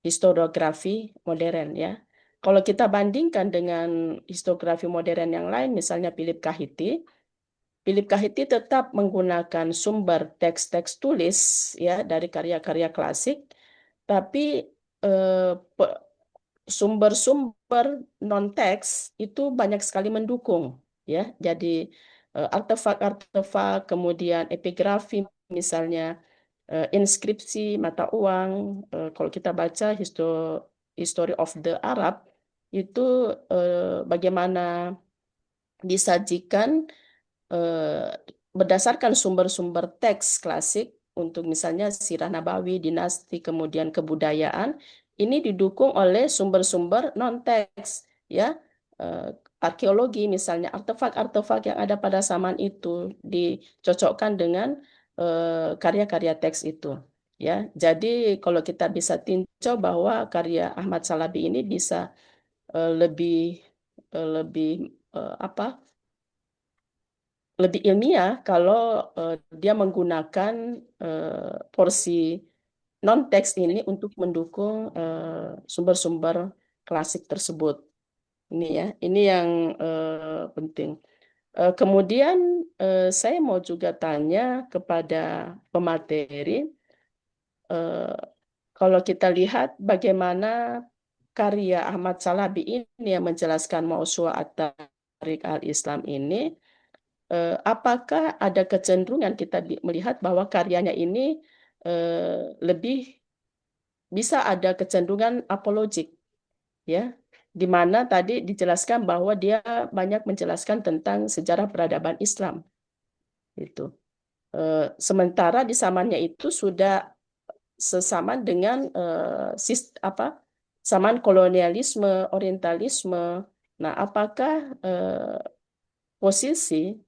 historiografi modern ya. Kalau kita bandingkan dengan historiografi modern yang lain, misalnya Philip Kahiti tetap menggunakan sumber teks-teks tulis ya dari karya-karya klasik, tapi sumber-sumber non-teks itu banyak sekali mendukung ya. Jadi artefak-artefak, kemudian epigrafi misalnya inskripsi mata uang. Kalau kita baca History of the Arab itu bagaimana disajikan berdasarkan sumber-sumber teks klasik untuk misalnya Sirah Nabawi, dinasti, kemudian kebudayaan, ini didukung oleh sumber-sumber non-teks, ya, arkeologi misalnya artefak-artefak yang ada pada zaman itu dicocokkan dengan karya-karya teks itu, ya. Jadi kalau kita bisa tinjau bahwa karya Ahmad Shalabi ini bisa lebih apa? Lebih ilmiah kalau dia menggunakan porsi non-teks ini untuk mendukung sumber-sumber klasik tersebut. Ini ya, ini yang penting. Kemudian saya mau juga tanya kepada pemateri, kalau kita lihat bagaimana karya Ahmad Shalabi ini yang menjelaskan Mausu'ah At-Tariq Al-Islam ini, apakah ada kecenderungan kita melihat bahwa karyanya ini lebih bisa ada kecenderungan apologik, ya, di mana tadi dijelaskan bahwa dia banyak menjelaskan tentang sejarah peradaban Islam, itu. Sementara di zamannya itu sudah sesamaan dengan zaman kolonialisme, orientalisme. Nah, apakah posisi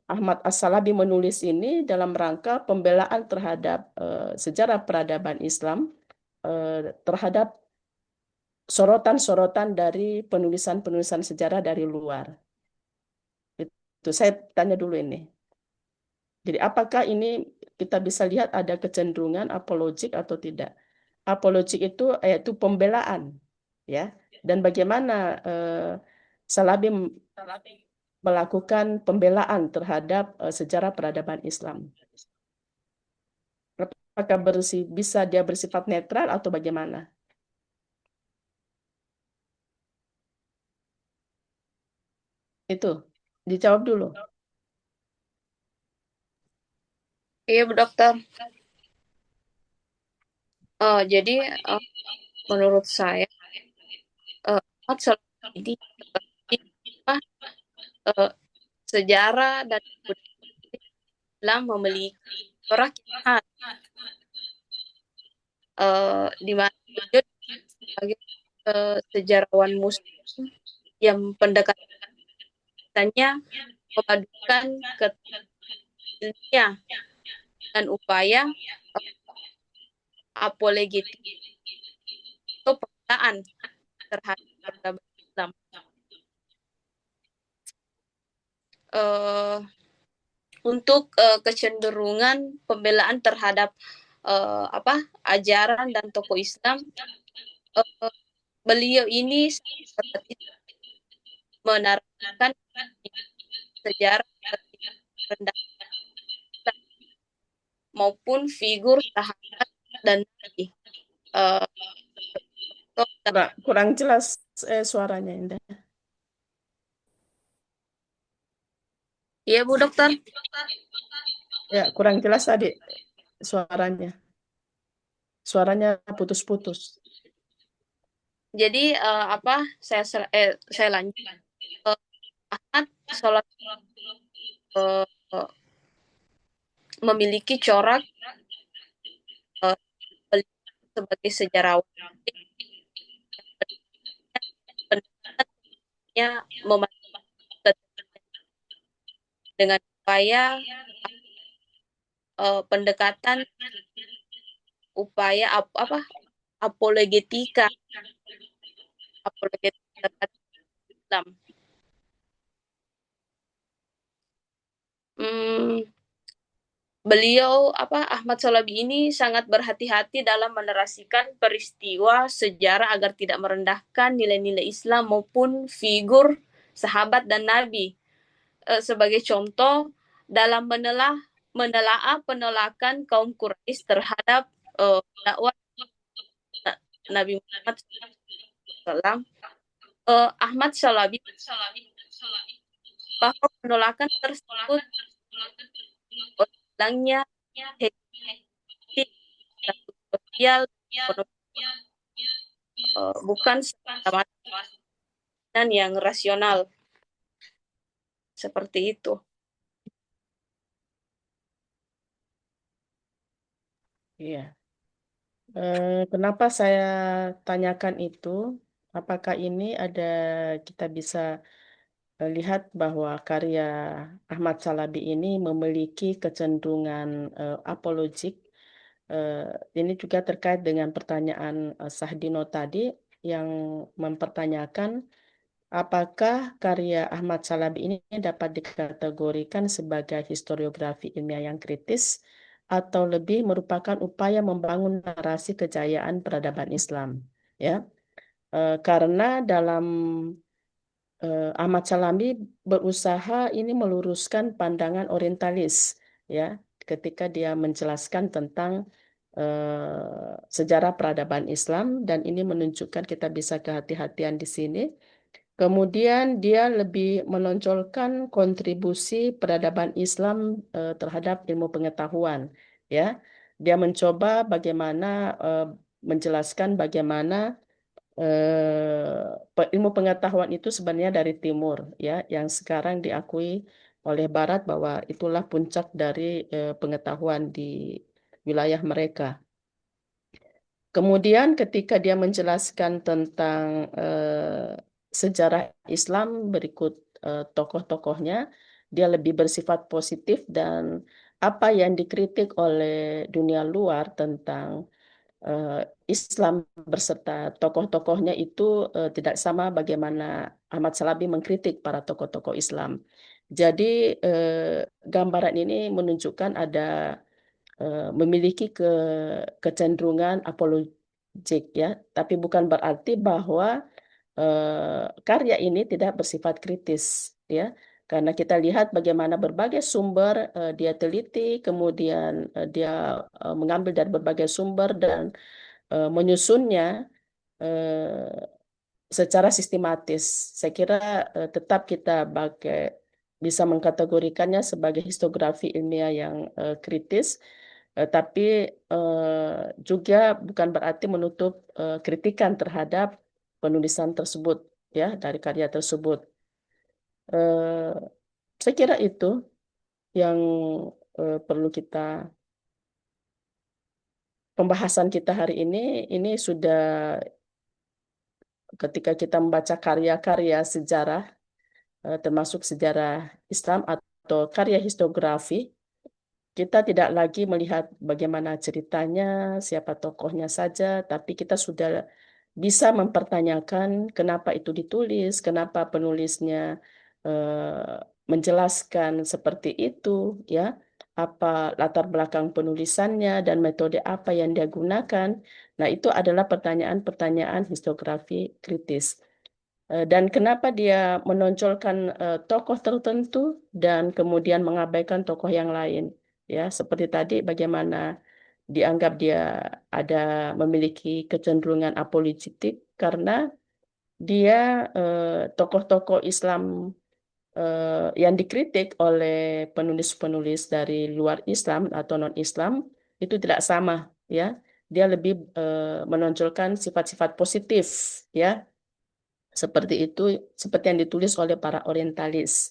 Ahmad As-Shalabi menulis ini dalam rangka pembelaan terhadap sejarah peradaban Islam, terhadap sorotan-sorotan dari penulisan-penulisan sejarah dari luar? Itu saya tanya dulu ini. Jadi apakah ini kita bisa lihat ada kecenderungan apologik atau tidak? Apologik itu yaitu pembelaan, ya. Dan bagaimana Shalabi melakukan pembelaan terhadap sejarah peradaban Islam? Apakah bisa dia bersifat netral atau bagaimana? Itu dijawab dulu. Iya, Bu Dokter. Jadi menurut saya Ahmad Shalabi ini sejarah dan budaya Islam memiliki corak yang khas, di mana dia sebagai sejarawan Muslim yang pendekatannya memadukan ilmiah dan upaya apologetik atau pembelaan terhadap peradaban Islam. Untuk kecenderungan pembelaan terhadap ajaran dan tokoh Islam, beliau ini menarasikan sejarah rendah maupun figur sahabat dan nabi. Kurang jelas suaranya, Indah. Iya, Bu Dokter. Ya, kurang jelas tadi suaranya. Suaranya putus-putus. Jadi saya lanjut. Ahmad Shalabi memiliki corak sebagai sejarawan pendekatannya dengan upaya pendekatan apologetika terhadap Islam. beliau Ahmad Shalabi ini sangat berhati-hati dalam menerasikan peristiwa sejarah agar tidak merendahkan nilai-nilai Islam maupun figur sahabat dan nabi. Sebagai contoh dalam menelaah penolakan kaum Quraisy terhadap dakwah Nabi Muhammad SAW, Ahmad Shalabi bahwa penolakan tersebut hilangnya etik sosial bukan semata yang rasional seperti itu. Iya. Kenapa saya tanyakan itu? Apakah ini kita bisa lihat bahwa karya Ahmad Shalabi ini memiliki kecenderungan apologik. Ini juga terkait dengan pertanyaan Sahdino tadi yang mempertanyakan apakah karya Ahmad Shalabi ini dapat dikategorikan sebagai historiografi ilmiah yang kritis atau lebih merupakan upaya membangun narasi kejayaan peradaban Islam, ya. Karena dalam Ahmad Shalabi berusaha ini meluruskan pandangan orientalis, ya, ketika dia menjelaskan tentang sejarah peradaban Islam, dan ini menunjukkan kita bisa kehati-hatian di sini. Kemudian dia lebih menonjolkan kontribusi peradaban Islam terhadap ilmu pengetahuan, ya. Dia mencoba bagaimana menjelaskan bagaimana ilmu pengetahuan itu sebenarnya dari timur, ya, yang sekarang diakui oleh Barat bahwa itulah puncak dari pengetahuan di wilayah mereka. Kemudian ketika dia menjelaskan tentang sejarah Islam berikut tokoh-tokohnya, dia lebih bersifat positif, dan apa yang dikritik oleh dunia luar tentang Islam beserta tokoh-tokohnya itu tidak sama bagaimana Ahmad Shalabi mengkritik para tokoh-tokoh Islam. Jadi gambaran ini menunjukkan ada memiliki kecenderungan apologik, ya, tapi bukan berarti bahwa karya ini tidak bersifat kritis, ya, karena kita lihat bagaimana berbagai sumber dia teliti, kemudian dia mengambil dari berbagai sumber dan menyusunnya secara sistematis. Saya kira tetap kita bisa mengkategorikannya sebagai historiografi ilmiah yang kritis, tapi juga bukan berarti menutup kritikan terhadap penulisan tersebut, ya, dari karya tersebut. Saya kira itu yang perlu pembahasan kita hari ini sudah ketika kita membaca karya-karya sejarah, termasuk sejarah Islam atau karya historiografi, kita tidak lagi melihat bagaimana ceritanya, siapa tokohnya saja, tapi kita sudah bisa mempertanyakan kenapa itu ditulis, kenapa penulisnya menjelaskan seperti itu, ya, apa latar belakang penulisannya dan metode apa yang dia gunakan. Nah, itu adalah pertanyaan-pertanyaan historiografi kritis. Dan kenapa dia menonjolkan tokoh tertentu dan kemudian mengabaikan tokoh yang lain, ya, seperti tadi bagaimana dianggap dia memiliki kecenderungan apologetik karena dia tokoh-tokoh Islam yang dikritik oleh penulis-penulis dari luar Islam atau non-Islam itu tidak sama, ya. Dia lebih menonjolkan sifat-sifat positif, ya, seperti itu, seperti yang ditulis oleh para orientalis.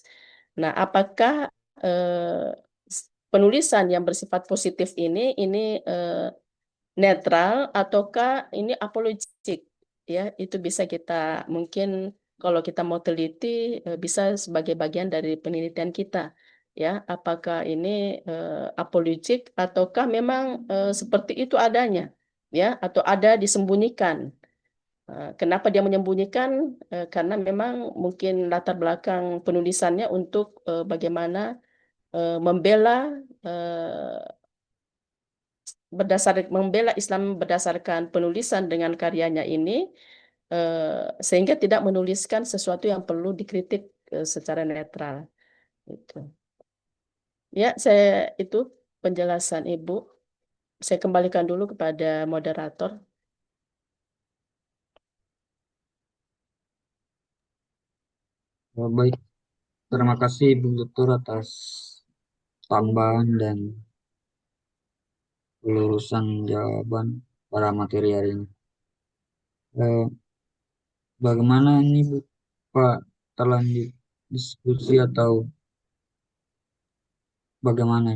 Nah, apakah penulisan yang bersifat positif ini netral ataukah ini apologetik, ya? Itu bisa kita mungkin kalau kita mau teliti bisa sebagai bagian dari penelitian kita, ya. Apakah ini apologetik ataukah memang seperti itu adanya, ya, atau ada disembunyikan. Kenapa dia menyembunyikan? Karena memang mungkin latar belakang penulisannya untuk bagaimana membela membela Islam berdasarkan penulisan dengan karyanya ini, sehingga tidak menuliskan sesuatu yang perlu dikritik secara netral. Itu. Ya, itu penjelasan Ibu. Saya kembalikan dulu kepada moderator. Baik, terima kasih Bu Dokter atas tambahan dan pelurusan jawaban pada materi hari ini. Bagaimana ini Bu, Pak, terlanjut diskusi atau bagaimana?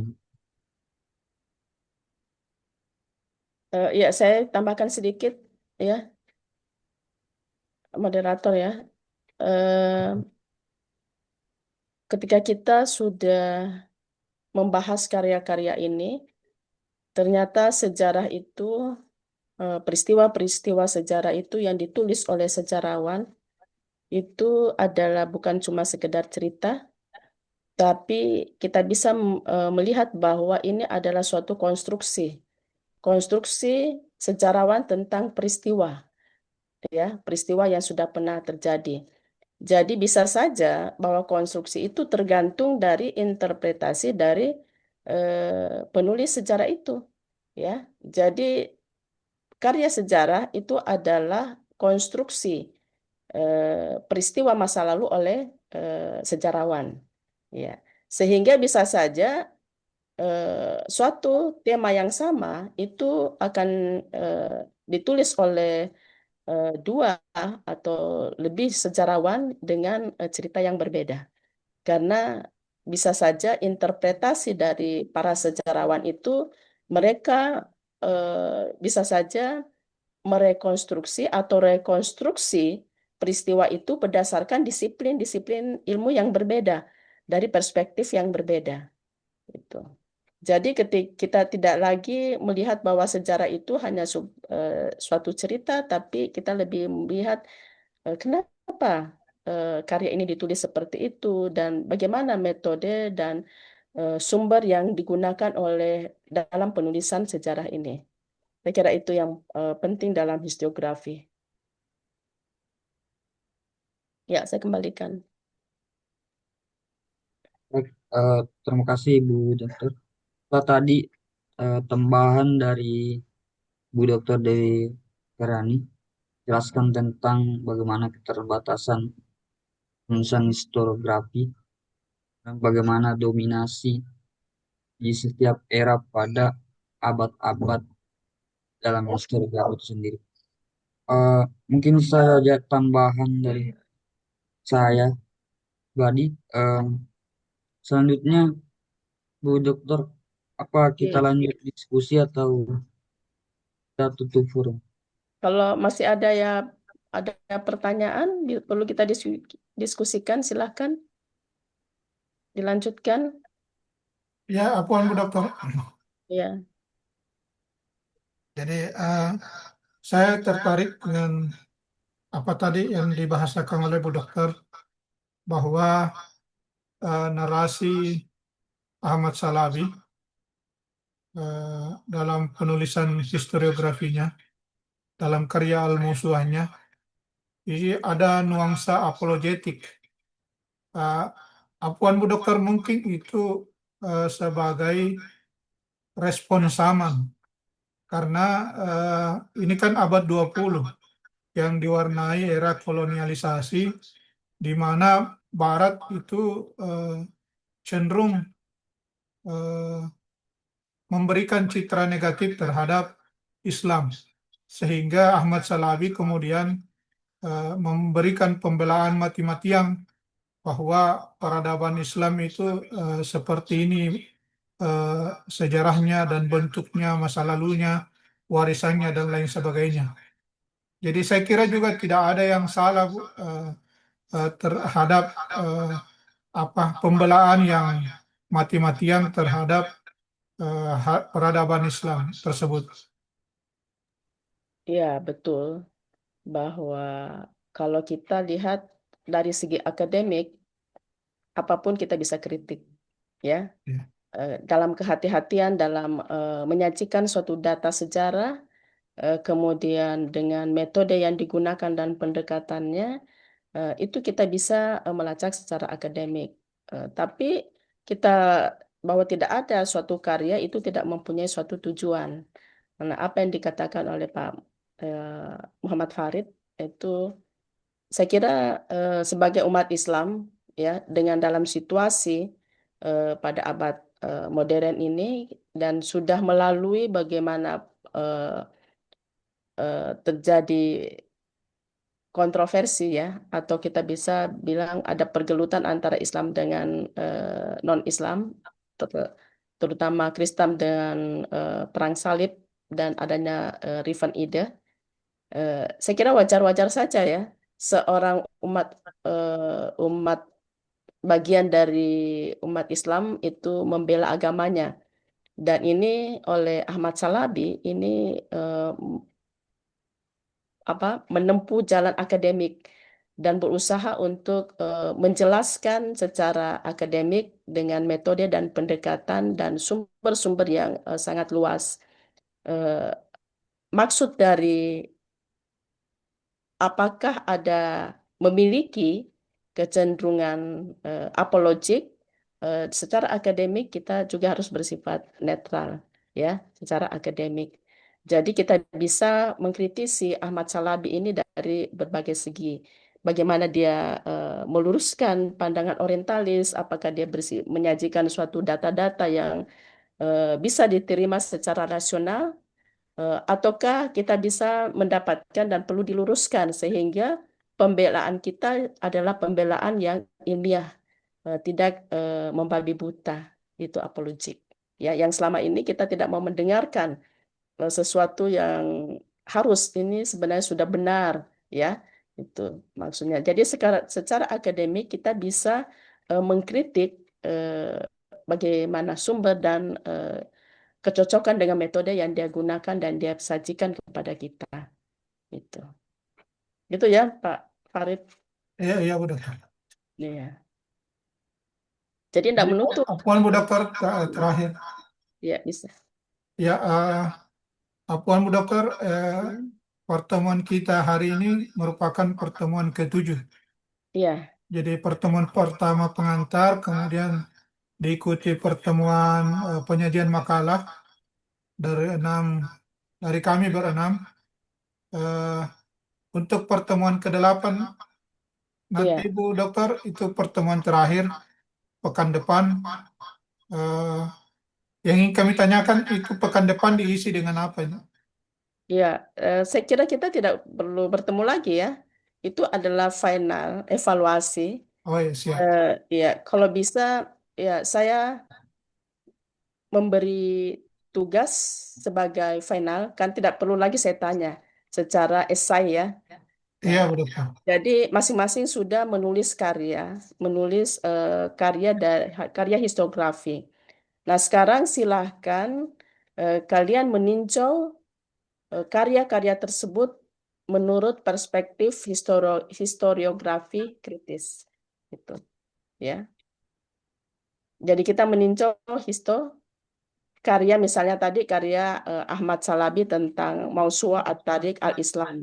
Ya, saya tambahkan sedikit ya, moderator ya. Ketika kita sudah membahas karya-karya ini, ternyata sejarah itu, peristiwa-peristiwa sejarah itu yang ditulis oleh sejarawan itu adalah bukan cuma sekedar cerita, tapi kita bisa melihat bahwa ini adalah suatu konstruksi sejarawan tentang peristiwa, ya, peristiwa yang sudah pernah terjadi. Jadi bisa saja bahwa konstruksi itu tergantung dari interpretasi dari penulis sejarah itu, ya. Jadi karya sejarah itu adalah konstruksi peristiwa masa lalu oleh sejarawan, ya. Sehingga bisa saja suatu tema yang sama itu akan ditulis oleh dua atau lebih sejarawan dengan cerita yang berbeda. Karena bisa saja interpretasi dari para sejarawan itu mereka bisa saja merekonstruksi atau rekonstruksi peristiwa itu berdasarkan disiplin-disiplin ilmu yang berbeda dari perspektif yang berbeda. Itu. Jadi ketika kita tidak lagi melihat bahwa sejarah itu hanya suatu cerita, tapi kita lebih melihat kenapa karya ini ditulis seperti itu dan bagaimana metode dan sumber yang digunakan oleh dalam penulisan sejarah ini. Saya kira itu yang penting dalam historiografi. Ya, saya kembalikan. Baik, terima kasih Bu Dokter. Tadi tambahan dari Bu Dokter Dewi Kerani jelaskan tentang bagaimana keterbatasan penulisan historiografi dan bagaimana dominasi di setiap era pada abad-abad dalam historiografi itu sendiri. Mungkin saja tambahan dari saya, Gadi. Selanjutnya, Bu Dokter, apa kita Iya. lanjut diskusi atau kita tutup forum? Kalau masih ada pertanyaan perlu kita diskusikan, silahkan dilanjutkan. Ya, apuan Bu Dokter. Ya. Jadi saya tertarik dengan apa tadi yang dibahasakan oleh Bu Dokter, bahwa narasi Ahmad Salabi dalam penulisan historiografinya, dalam karya Al-Musuhanya, ini ada nuansa apologetik. Apuan Bu Dokter, mungkin itu sebagai respon zaman, karena ini kan abad 20 yang diwarnai era kolonialisasi, di mana Barat itu cenderung memberikan citra negatif terhadap Islam, sehingga Ahmad Salabi kemudian memberikan pembelaan mati-matian bahwa peradaban Islam itu seperti ini sejarahnya dan bentuknya, masa lalunya, warisannya dan lain sebagainya. Jadi saya kira juga tidak ada yang salah Bu, terhadap pembelaan yang mati-matian terhadap peradaban Islam tersebut. Ya, betul. Bahwa kalau kita lihat dari segi akademik, apapun kita bisa kritik. ya, Ya. dalam kehati-hatian dalam menyajikan suatu data sejarah, kemudian dengan metode yang digunakan dan pendekatannya, itu kita bisa melacak secara akademik. Tapi kita bahwa tidak ada suatu karya itu tidak mempunyai suatu tujuan. Karena apa yang dikatakan oleh Pak Muhammad Farid itu, saya kira sebagai umat Islam ya, dengan dalam situasi pada abad modern ini dan sudah melalui bagaimana terjadi kontroversi ya, atau kita bisa bilang ada pergelutan antara Islam dengan non-Islam, terutama Kristen dengan perang salib dan adanya Rifan Ide. Saya kira wajar-wajar saja ya, seorang umat bagian dari umat Islam itu membela agamanya. Dan ini oleh Ahmad Shalabi ini menempuh jalan akademik dan berusaha untuk menjelaskan secara akademik dengan metode dan pendekatan dan sumber-sumber yang sangat luas. Maksud dari apakah ada memiliki kecenderungan apologik, secara akademik kita juga harus bersifat netral ya, secara akademik. Jadi kita bisa mengkritisi Ahmad Shalabi ini dari berbagai segi. Bagaimana dia meluruskan pandangan orientalis, apakah dia menyajikan suatu data-data yang bisa diterima secara rasional, ataukah kita bisa mendapatkan dan perlu diluruskan sehingga pembelaan kita adalah pembelaan yang ilmiah, tidak membabi buta, itu apologik. Ya, yang selama ini kita tidak mau mendengarkan sesuatu yang harus ini sebenarnya sudah benar, ya, itu maksudnya. Jadi secara akademik kita bisa mengkritik bagaimana sumber dan kecocokan dengan metode yang dia gunakan dan dia sajikan kepada kita. Itu ya Pak Farid. Iya, Bu Dokter. Iya. Jadi tidak Jadi, menutup. Apuan Bu Dokter terakhir. Ya, bisa. Ya, Apuan Bu Dokter, pertemuan kita hari ini merupakan pertemuan ke-7. Iya. Jadi pertemuan pertama pengantar, kemudian diikuti pertemuan penyajian makalah dari kami berenam. Untuk pertemuan ke-8 nanti Iya. Bu Dokter itu pertemuan terakhir pekan depan. Yang ingin kami tanyakan itu pekan depan diisi dengan apa ini? Ya, saya kira kita tidak perlu bertemu lagi ya. Itu adalah final evaluasi. Oh ya, siap. Ya, kalau bisa ya saya memberi tugas sebagai final, kan tidak perlu lagi saya tanya secara esai ya. Iya, Nah, Bu Dokter. jadi masing-masing sudah menulis karya historiografi. Nah, sekarang silahkan kalian meninjau karya-karya tersebut menurut perspektif historiografi kritis. Gitu, ya. Jadi kita meninjau karya misalnya tadi karya Ahmad Shalabi tentang Mausu'ah at-Tariq al-Islam.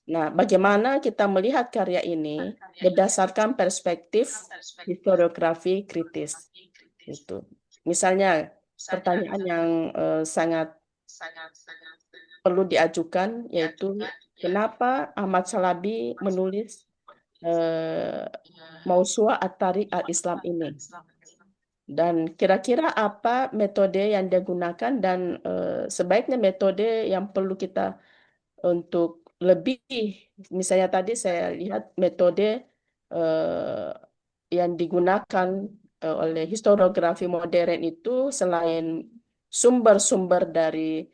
Nah, bagaimana kita melihat karya ini berdasarkan perspektif historiografi kritis. Itu. Misalnya pertanyaan yang sangat perlu diajukan yaitu kenapa Ahmad Shalabi menulis Mausu'ah at-Tariq al-Islam ini? Dan kira-kira apa metode yang dia gunakan dan sebaiknya metode yang perlu kita untuk lebih, misalnya tadi saya lihat metode yang digunakan oleh historiografi modern itu selain sumber-sumber dari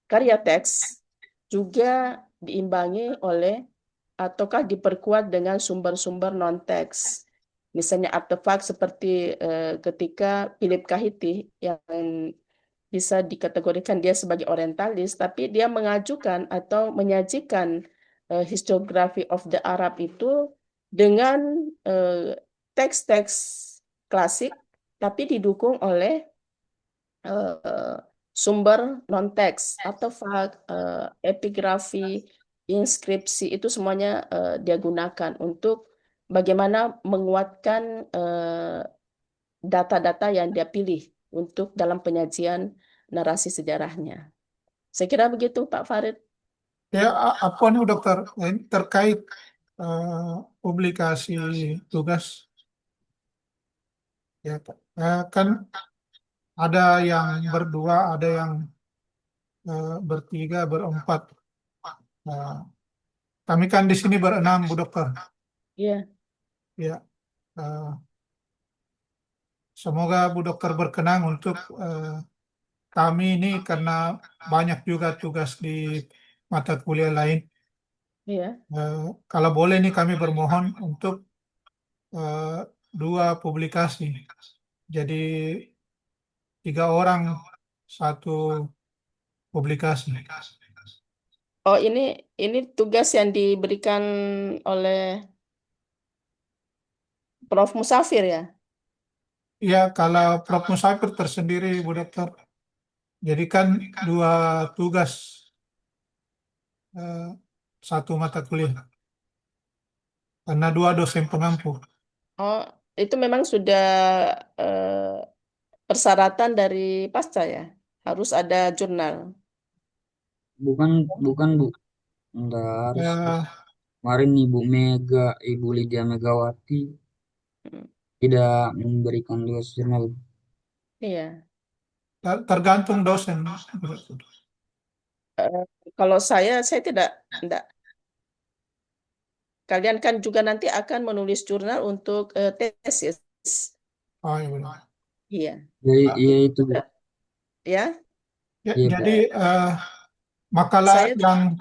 karya teks juga diimbangi oleh ataukah diperkuat dengan sumber-sumber non-teks. Misalnya artefak seperti ketika Philip Kahiti yang bisa dikategorikan dia sebagai orientalis, tapi dia mengajukan atau menyajikan historiography of the Arab itu dengan teks-teks klasik tapi didukung oleh sumber non-teks, artefak, epigrafi, inskripsi, itu semuanya dia gunakan untuk bagaimana menguatkan data-data yang dia pilih untuk dalam penyajian narasi sejarahnya. Saya kira begitu, Pak Farid. Ya, apa nih dokter, ini terkait publikasi tugas, ya Pak. Kan ada yang berdua, ada yang bertiga, berempat. Nah, kami kan di sini berenam, Bu Dokter. Iya, Ya, eh, semoga Bu Dokter berkenan untuk kami ini karena banyak juga tugas di mata kuliah lain. iya. Kalau boleh nih kami bermohon untuk eh, 2 publikasi. Jadi 3 orang 1 publikasi. Oh, ini tugas yang diberikan oleh Prof. Musafir ya? Ya, kalau Prof. Musafir tersendiri, Bu Dokter. Jadi kan 2 tugas, eh, 1 mata kuliah. Karena 2 dosen pengampu. Oh, itu memang sudah persyaratan dari pasca ya? Harus ada jurnal. Bukan, bukan Bu. Enggak harus. Eh, Kemarin Ibu Lydia Megawati Hmm, tidak memberikan tugas jurnal. Iya. tergantung dosen. Eh, Kalau saya tidak. Kalian kan juga nanti akan menulis jurnal untuk tesis. Oh, iya benar. Iya. Jadi, iya itu Bu. Ya, Ya, Iya Bu. jadi makalah saya yang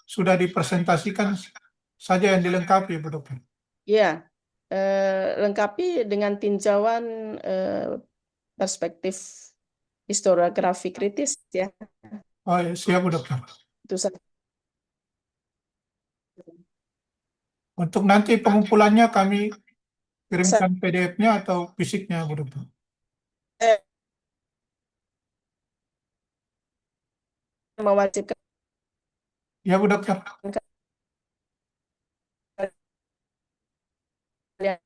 sudah dipresentasikan saja yang dilengkapi, Bu Dokter. ya lengkapi dengan tinjauan perspektif historiografi kritis ya. Oh, iya, siap, Bu Dokter. Itu saja. Untuk nanti pengumpulannya kami kirimkan PDF-nya atau fisiknya, Bu Dokter. Saya mewajibkan Ya, Bu Dokter. kalian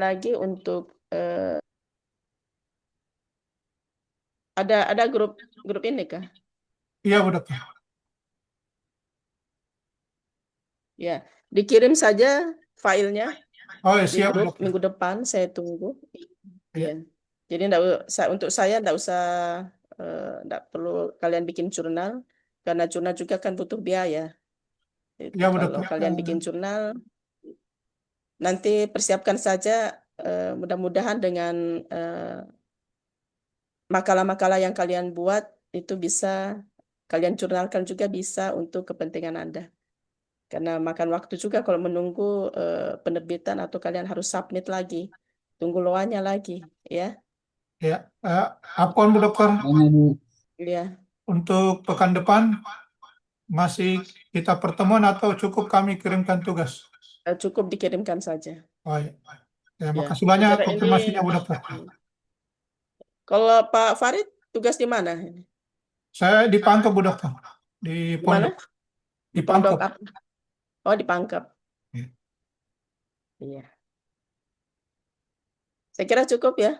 lagi untuk ada grup ini kah? Iya, Bu Dokter. Ya, dikirim saja filenya Oh, ya, di siap, Bu grup Dokter. minggu depan, saya tunggu. Iya. Ya, jadi untuk saya enggak usah enggak perlu kalian bikin jurnal karena jurnal juga kan butuh biaya. Itu Ya, Bu kalau Dokter. kalian bikin jurnal nanti persiapkan saja mudah-mudahan dengan makalah-makalah yang kalian buat itu bisa kalian jurnalkan juga bisa untuk kepentingan Anda. Karena makan waktu juga kalau menunggu penerbitan atau kalian harus submit lagi. Tunggu loanya lagi, ya. Ya, apa, Bu Dokter? Hanya Bu. Iya. Untuk pekan depan masih kita pertemuan atau cukup kami kirimkan tugas? Cukup dikirimkan saja. Oh, iya. Ya, Ya, makasih banyak secara ini konfirmasinya, Bu Dokter. kalau Pak Farid tugas di mana? Saya di Pangkep, Bu Dokter. Di Di mana? Pondok. Di Pondok Pangkep. apa? Oh, di Pangkep. Iya. Iya. Saya kira cukup ya.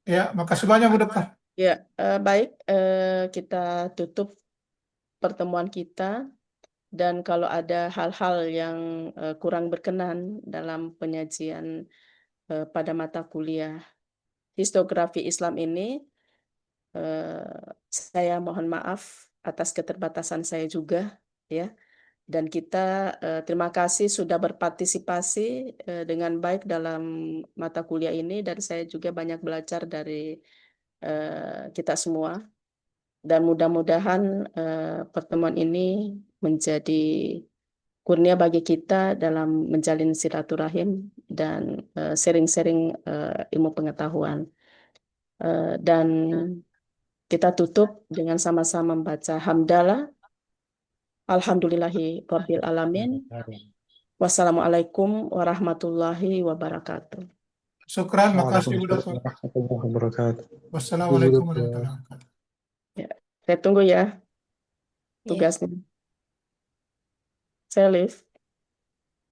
Ya, makasih banyak, Bu Dokter. Ya, baik. Kita tutup pertemuan kita. Dan kalau ada hal-hal yang kurang berkenan dalam penyajian pada mata kuliah historiografi Islam ini, saya mohon maaf atas keterbatasan saya juga, ya. Dan kita terima kasih sudah berpartisipasi dengan baik dalam mata kuliah ini, dan saya juga banyak belajar dari kita semua. Dan mudah-mudahan pertemuan ini menjadi kurnia bagi kita dalam menjalin silaturahim dan sharing-sharing ilmu pengetahuan. Dan kita tutup dengan sama-sama membaca hamdalah. Alhamdulillahi Rabbil Alamin. Wassalamualaikum warahmatullahi wabarakatuh. Syukran, makasih Bu Waalaikumsalam Dr. warahmatullahi wabarakatuh. Wassalamualaikum Dokter. warahmatullahi wabarakatuh. Ya, saya tunggu ya Ya. tugasnya. Saya live.